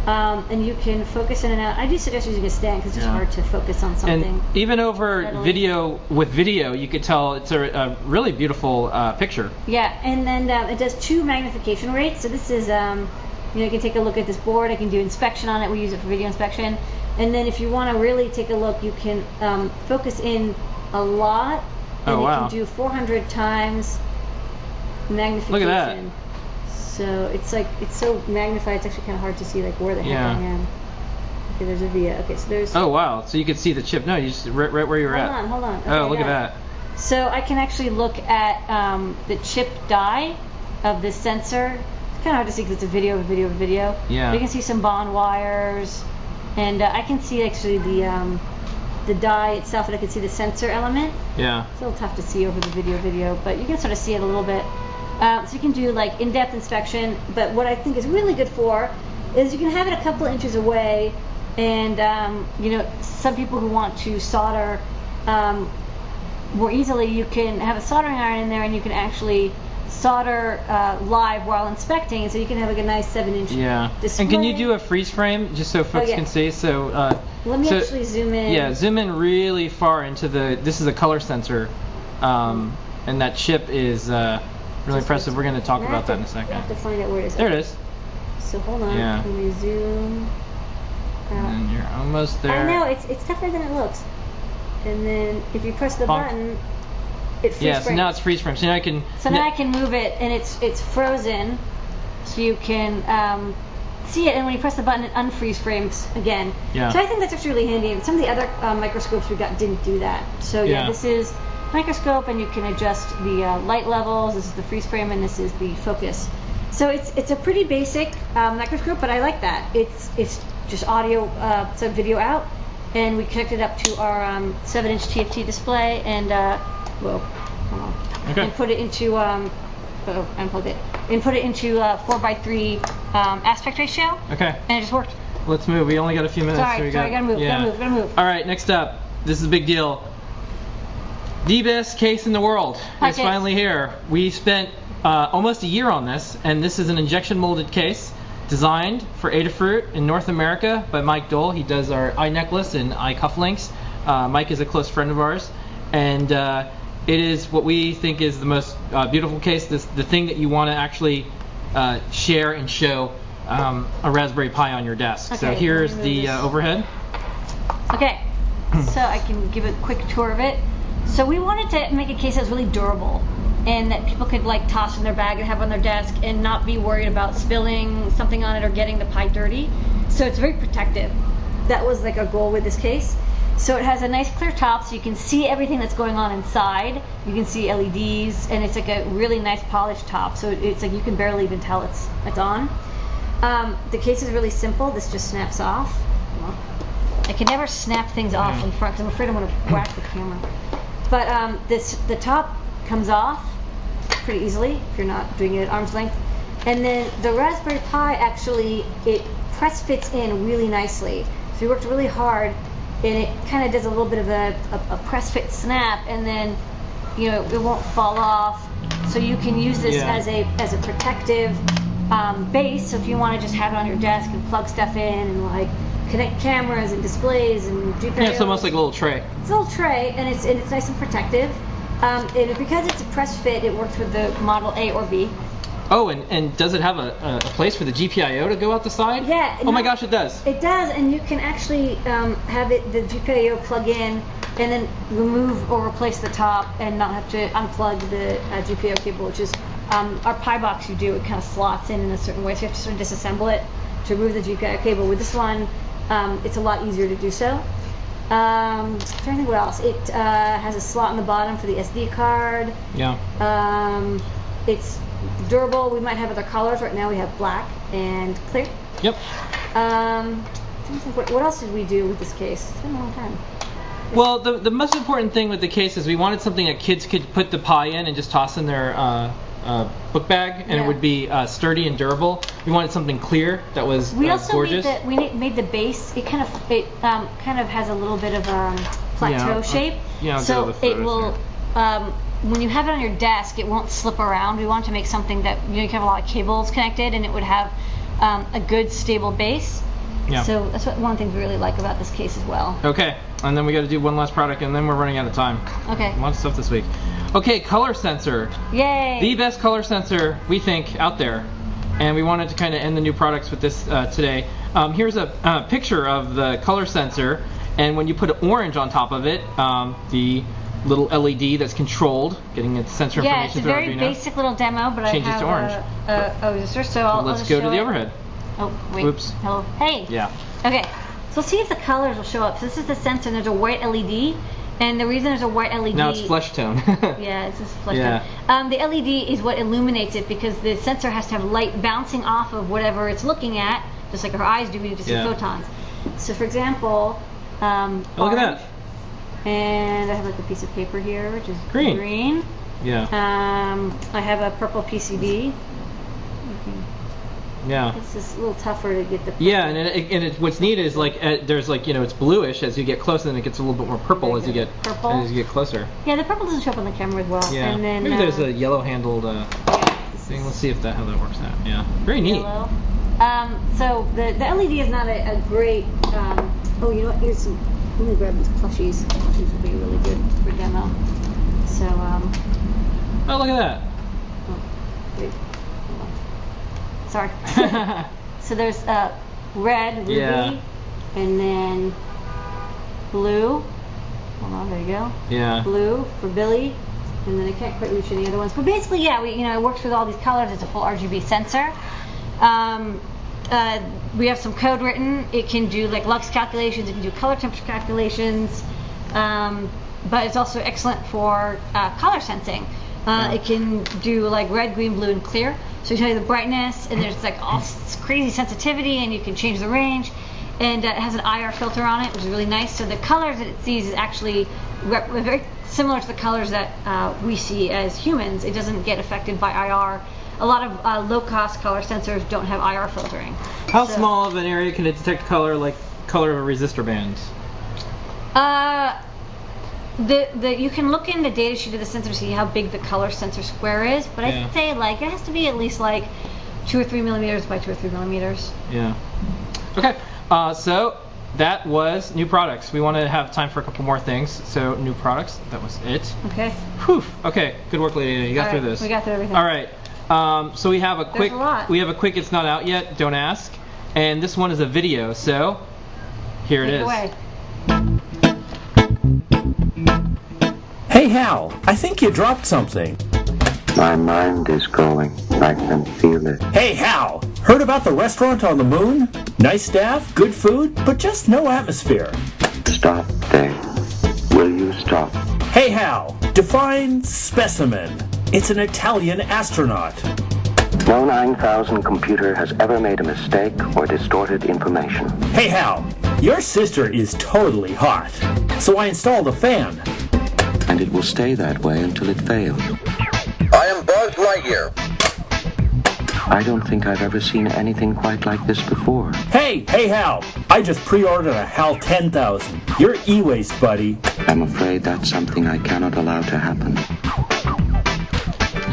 And you can focus in and out. I do suggest using a stand because it's hard to focus on something. And even over video, you could tell it's a really beautiful picture. Yeah, and then it does 2 magnification rates. So this is, you can take a look at this board. I can do inspection on it. We use it for video inspection. And then if you want to really take a look, you can focus in a lot. And you can do 400 times magnification. Look at that. So it's so magnified, it's actually kind of hard to see like where the heck I am. Okay, there's a via. Okay, so there's... Oh, wow. So you could see the chip. No, you just right where you're at. Hold on. Okay, oh, look at that. So I can actually look at the chip die of the sensor. It's kind of hard to see because it's a video. Yeah. But you can see some bond wires, and I can see actually the die itself, and I can see the sensor element. Yeah. It's a little tough to see over the video, but you can sort of see it a little bit. So you can do like in-depth inspection, but what I think is really good for is you can have it a couple inches away, and some people who want to solder more easily, you can have a soldering iron in there, and you can actually solder live while inspecting, and so you can have like a nice 7-inch display. And can you do a freeze frame just so folks can see? So let me actually zoom in. Yeah, zoom in really far into this is a color sensor, and that chip is really impressive. We're going to talk about that in a second. I have to find out where it is. There it is. So hold on. Yeah. Let me zoom out. And you're almost there. I know, it's tougher than it looks. And then if you press the button, it freeze frames. So now it's freeze frame. So now I can... So now I can move it, and it's frozen, so you can see it, and when you press the button, it unfreeze frames again. Yeah. So I think that's actually really handy. And some of the other microscopes we got didn't do that. So this is microscope, and you can adjust the light levels. This is the freeze frame, and this is the focus. So it's a pretty basic microscope, but I like that. It's just audio, so video out, and we connected up to our 7-inch TFT display, and hold on, and put it into unplugged it, and put it into 4:3 aspect ratio. Okay. And it just worked. Let's move. We only got a few minutes. Sorry, gotta move. Gotta move. All right, next up. This is a big deal. The best case in the world is finally here. We spent almost a year on this, and this is an injection molded case designed for Adafruit in North America by Mike Dole. He does our eye necklace and eye cufflinks. Mike is a close friend of ours, and it is what we think is the most beautiful case. The thing that you want to actually share and show a Raspberry Pi on your desk. So Okay, here's let me move the this. overhead. Okay, so I can give a quick tour of it. So we wanted to make a case that's really durable and that people could like toss in their bag and have on their desk and not be worried about spilling something on it or getting the Pi dirty. So it's very protective. That was like our goal with this case. So it has a nice clear top so you can see everything that's going on inside. You can see LEDs and it's like a really nice polished top. So it's like you can barely even tell it's on. The case is really simple. This just snaps off. I can never snap things off in front because I'm afraid I'm going to whack the camera. But the top comes off pretty easily if you're not doing it at arm's length. And then the Raspberry Pi actually, it press fits in really nicely. So we worked really hard and it kind of does a little bit of a press fit snap and then it won't fall off. So you can use this as a protective base. So if you want to just have it on your desk and plug stuff in and like connect cameras and displays and GPIO. Yeah, it's almost like a little tray. It's a little tray, and it's nice and protective. And because it's a press fit, it works with the Model A or B. Oh, and does it have a place for the GPIO to go out the side? Yeah. Oh my gosh, it does. It does, and you can actually have the GPIO plug in and then remove or replace the top and not have to unplug the GPIO cable, which is our Pi box. You do it kind of slots in a certain way, so you have to sort of disassemble it to remove the GPIO cable. With this one, it's a lot easier to do so. I'm trying to think what else. It has a slot on the bottom for the SD card. Yeah. It's durable. We might have other colors. Right now we have black and clear. Yep. What else did we do with this case? It's been a long time. Well, the most important thing with the case is we wanted something that kids could put the Pi in and just toss in their book bag, and it would be sturdy and durable. We wanted something clear that was we also gorgeous. Made the base. It kind of has a little bit of a plateau shape. So it will. When you have it on your desk, it won't slip around. We want to make something that you can have a lot of cables connected, and it would have a good stable base. Yeah. So that's one of the things we really like about this case as well. Okay, and then we got to do one last product, and then we're running out of time. Okay. A lot of stuff this week. Okay, color sensor. Yay! The best color sensor we think out there, and we wanted to kind of end the new products with this today. Here's a picture of the color sensor, and when you put orange on top of it, the little LED that's controlled, getting its sensor information through Arduino. Yeah, it's a very basic little demo, but changes I have to orange. a resistor, so Let's go to the overhead. Oh, wait. Oops. Hello. Hey. Yeah. Okay, so let's see if the colors will show up. So this is the sensor, and there's a white LED, and the reason there's a white LED... Now it's flesh tone. Yeah, it's just flesh tone. The LED is what illuminates it because the sensor has to have light bouncing off of whatever it's looking at, just like our eyes do, we need to see photons. So for example, Look at that. And I have like a piece of paper here, which is green. Yeah. I have a purple PCB. Yeah. It's just a little tougher to get the purple. Yeah, and what's neat is like there's like it's bluish as you get closer, and it gets a little bit more purple as you get closer. Yeah, the purple doesn't show up on the camera as well. Yeah. And then, maybe there's a yellow handled thing. Let's see how that works out. Yeah. Very neat. Yellow. So the LED is not a great. Oh, you know what? Here's some. Let me grab these plushies. Plushies would be really good for demo. So. Oh, look at that. Oh, wait. Sorry. So there's red, ruby, and then blue. Hold on, there you go. Yeah. Blue for Billy, and then I can't quite reach any other ones. But basically, yeah, it works with all these colors. It's a full RGB sensor. We have some code written. It can do like lux calculations. It can do color temperature calculations. But it's also excellent for color sensing. It can do like red, green, blue, and clear. So you tell you the brightness, and there's like all this crazy sensitivity, and you can change the range. And it has an IR filter on it, which is really nice. So the colors that it sees is actually very similar to the colors that we see as humans. It doesn't get affected by IR. A lot of low-cost color sensors don't have IR filtering. How small of an area can it detect color, like color of a resistor band? You can look in the data sheet of the sensor to see how big the color sensor square is, but I'd say like it has to be at least like 2 or 3 millimeters by 2 or 3 millimeters. Yeah. Okay. So that was new products. We want to have time for a couple more things. So new products, that was it. Okay. Whew. Okay, good work, lady. You got through this. We got through everything. All right. So we have a quick. There's a lot. We have a quick. It's not out yet. Don't ask. And this one is a video. So here it is. Away. Hey Hal, I think you dropped something. My mind is going. I can feel it. Hey Hal, heard about the restaurant on the moon? Nice staff, good food, but just no atmosphere. Stop, Dave. Will you stop? Hey Hal, define specimen. It's an Italian astronaut. No 9000 computer has ever made a mistake or distorted information. Hey Hal, your sister is totally hot. So I installed a fan. And it will stay that way until it fails. I am Buzz Lightyear. I don't think I've ever seen anything quite like this before. Hey Hal, I just pre-ordered a HAL 10,000. You're e-waste, buddy. I'm afraid that's something I cannot allow to happen.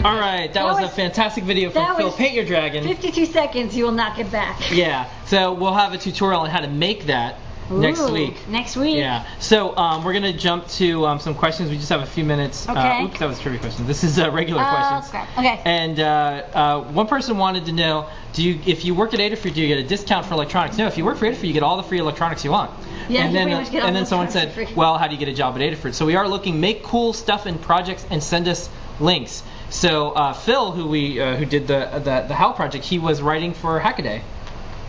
All right, that was a fantastic video from Phil. Paint Your Dragon. 52 seconds. You will not get back. Yeah. So we'll have a tutorial on how to make that next Ooh, week. Next week. Yeah. So we're gonna jump to some questions. We just have a few minutes. Okay. Oops, that was trivia questions. This is regular questions. Crap. Okay. And one person wanted to know, if you work at Adafruit, do you get a discount for electronics? No, if you work for Adafruit, you get all the free electronics you want. Yeah, and you then, pretty much get all and then the someone electronics said, for free. well, how do you get a job at Adafruit? So we are looking, make cool stuff in projects and send us links. So Phil, who did the HAL project, he was writing for Hackaday.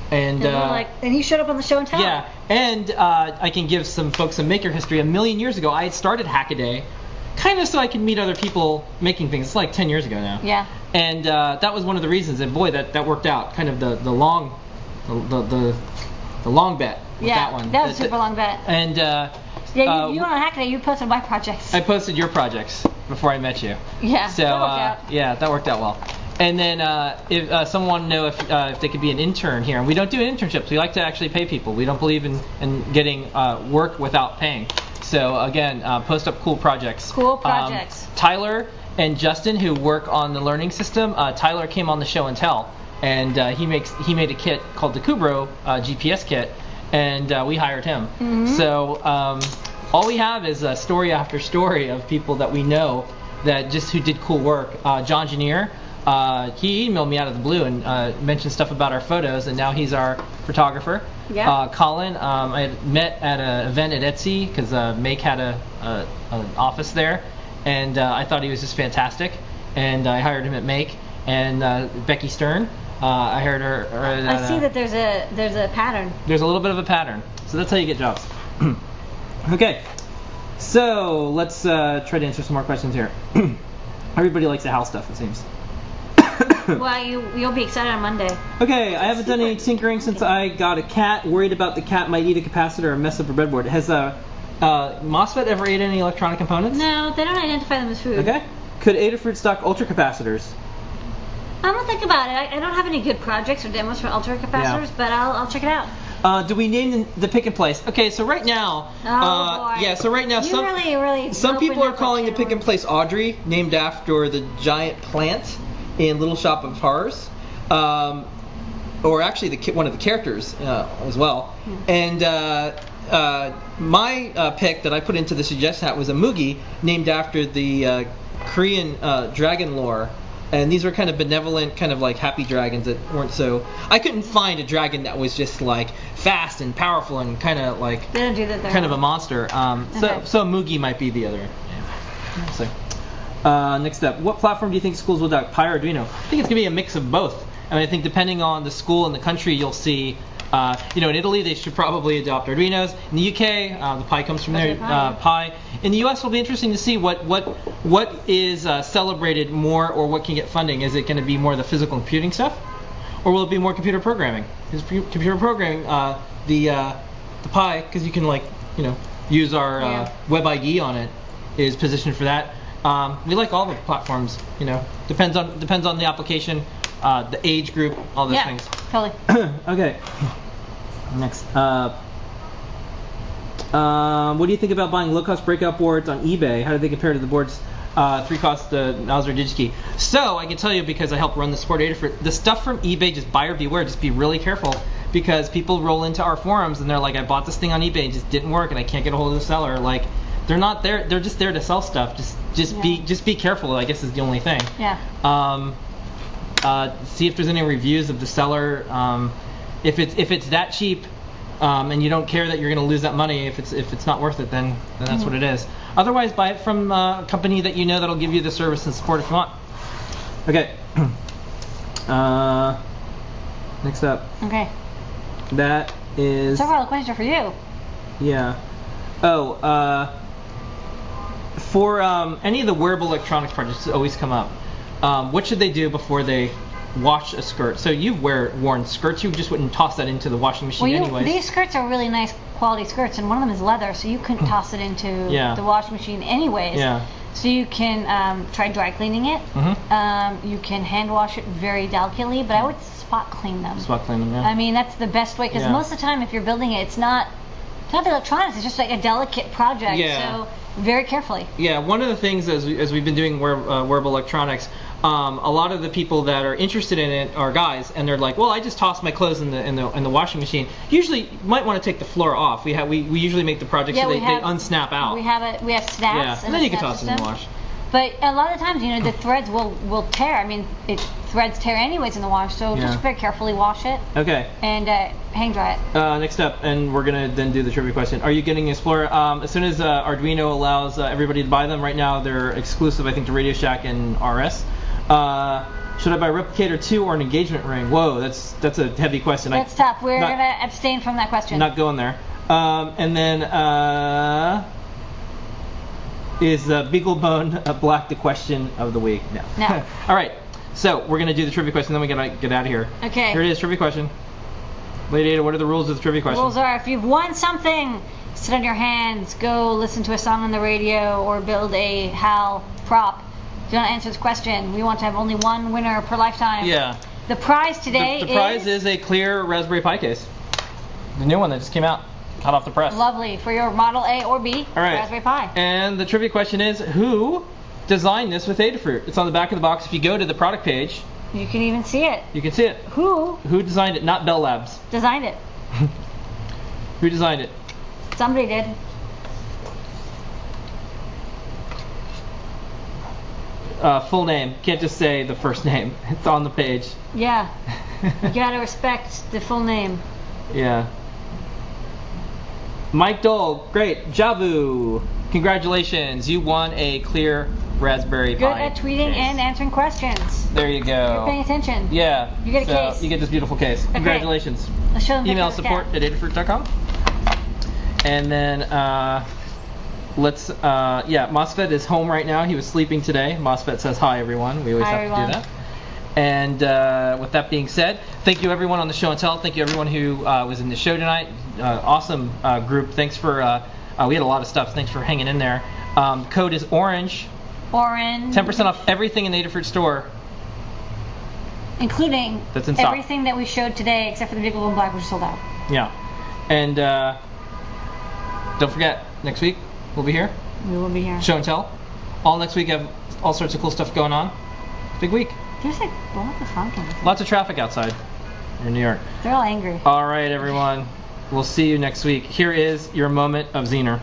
And and he showed up on the show and tell. yeah, and I can give some folks some maker history. 1,000,000 years ago, I had started Hackaday, kind of so I could meet other people making things. It's like 10 years ago now. Yeah. And that was one of the reasons. And boy, that worked out. Kind of the long bet with that one. That was a super long bet. And Yeah, you went on Hackaday. You posted my projects. I posted your projects before I met you. Yeah. So that worked out. yeah, that worked out well. And then if someone wanted to know if they could be an intern here, and we don't do internships. We like to actually pay people. We don't believe in getting work without paying. So again, post up cool projects. Cool projects. Tyler and Justin, who work on the learning system, Tyler came on the show and tell, and he made a kit called the Kubro GPS kit, and we hired him. Mm-hmm. So all we have is story after story of people that we know that who did cool work. John Janier. He emailed me out of the blue and mentioned stuff about our photos, and now he's our photographer. Yeah. Colin, I had met at an event at Etsy because Make had an office there, and I thought he was just fantastic, and I hired him at Make. And Becky Stern, I hired her. I see that there's a pattern. There's a little bit of a pattern, so that's how you get jobs. Okay, so let's try to answer some more questions here. Everybody likes the HAL stuff, it seems. Well, you'll be excited on Monday. Okay, I haven't done any tinkering since I got a cat. Worried about the cat might eat a capacitor or mess up a breadboard. Has MOSFET ever ate any electronic components? No, they don't identify them as food. Okay. Could Adafruit stock ultra capacitors? I'm gonna think about it. I don't have any good projects or demos for ultra capacitors, but I'll check it out. Do we name the pick and place? Okay, so right now, boy. yeah, so right now, You really some people are opened up calling the a pick and place Audrey, named after the giant plant in Little Shop of Horrors, or actually one of the characters as well. And my pick that I put into the suggestion hat was a Mugi, named after the Korean dragon lore. And these were kind of benevolent, kind of like happy dragons that weren't so. I couldn't find a dragon that was just like fast and powerful and kind of like. They don't do that there. Kind of a monster. Okay. So Mugi might be the other. So, next up, what platform do you think schools will adopt, Pi or Arduino? I think it's gonna be a mix of both. I mean, I think depending on the school and the country, you'll see. In Italy, they should probably adopt Arduinos. In the UK, the Pi comes from there. Pi. In the US, it'll be interesting to see what is celebrated more, or what can get funding. Is it going to be more the physical computing stuff, or will it be more computer programming? Because computer programming, the Pi, because you can use our web ID on it, is positioned for that. We like all the platforms. Depends on the application. The age group, all those things. Totally. Okay. Next. What do you think about buying low-cost breakout boards on eBay? How do they compare to the boards 3-cost Mauser DigiKey? So I can tell you, because I help run the support Adafruit, the stuff from eBay, just buyer beware. Just be really careful, because people roll into our forums and they're like, I bought this thing on eBay and it just didn't work and I can't get a hold of the seller. Like, they're not there. They're just there to sell stuff. Just be careful, I guess, is the only thing. Yeah. See if there's any reviews of the seller. If it's that cheap, and you don't care that you're going to lose that money, if it's not worth it, then that's what it is. Otherwise, buy it from a company that you know that'll give you the service and support if you want. Okay. Next up. Okay. That is. Several questions are for you. Yeah. Oh. For any of the wearable electronics projects that always come up, what should they do before they wash a skirt? So you've worn skirts, you just wouldn't toss that into the washing machine anyways. These skirts are really nice quality skirts, and one of them is leather, so you couldn't toss it into the washing machine anyways. Yeah. So you can try dry cleaning it. You can hand wash it very delicately, but I would spot clean them. Spot clean them, yeah. I mean, that's the best way, because most of the time if you're building it, it's not the electronics, it's just like a delicate project. Yeah. So very carefully. Yeah, one of the things as we've been doing wearable electronics, a lot of the people that are interested in it are guys, and they're like, well, I just toss my clothes in the washing machine. Usually, you might want to take the floor off. We usually make the projects so they unsnap out. We have snaps. Yeah, and then you can toss it in the wash. But a lot of times, the threads will tear. I mean, threads tear anyways in the wash, so just very carefully wash it. Okay. And hang dry it. Next up, and we're gonna then do the trivia question. Are you getting Explorer? As soon as Arduino allows everybody to buy them, right now they're exclusive, I think, to Radio Shack and RS. Should I buy a Replicator 2 or an engagement ring? Whoa, that's a heavy question. That's tough. We're gonna abstain from that question. Not going there. And then is Beaglebone Black the question of the week? No. All right. So we're gonna do the trivia question, then we gotta get out of here. Okay. Here it is, trivia question. Lady Ada, what are the rules of the trivia question? The rules are: if you've won something, sit on your hands, go listen to a song on the radio, or build a HAL prop. Do you want to answer this question? We want to have only one winner per lifetime. Yeah. The prize today the prize is a clear Raspberry Pi case. The new one that just came out, hot off the press. Lovely, for your Model A or B Raspberry Pi. And the trivia question is, who designed this with Adafruit? It's on the back of the box. If you go to the product page, you can even see it. You can see it. Who designed it? Not Bell Labs. Designed it. Who designed it? Somebody did. Full name. Can't just say the first name. It's on the page. Yeah. You gotta respect the full name. Yeah. Mike Dole, great. Javu, congratulations. You won a clear Raspberry Pi. Good at tweeting case. And answering questions. There you go. You're paying attention. Yeah. You get a case. You get this beautiful case. Okay. Congratulations. I'll show them. Email support@adafruit.com. And then let's MOSFET is home right now. He was sleeping today. MOSFET says hi everyone. We always have to do that. And with that being said, thank you everyone on the show and tell. Thank you everyone who was in the show tonight. Awesome group. Thanks for we had a lot of stuff. Thanks for hanging in there. Code is orange. Orange. 10% off everything in the Adafruit store. Including that's in stock. Everything that we showed today except for the Beaglebone Black, which is sold out. Yeah. And don't forget, next week we'll be here. We will be here. Show and tell. All next week have all sorts of cool stuff going on. Big week. There's like lots of honking. Lots of traffic outside in New York. They're all angry. All right, everyone. We'll see you next week. Here is your moment of Zener.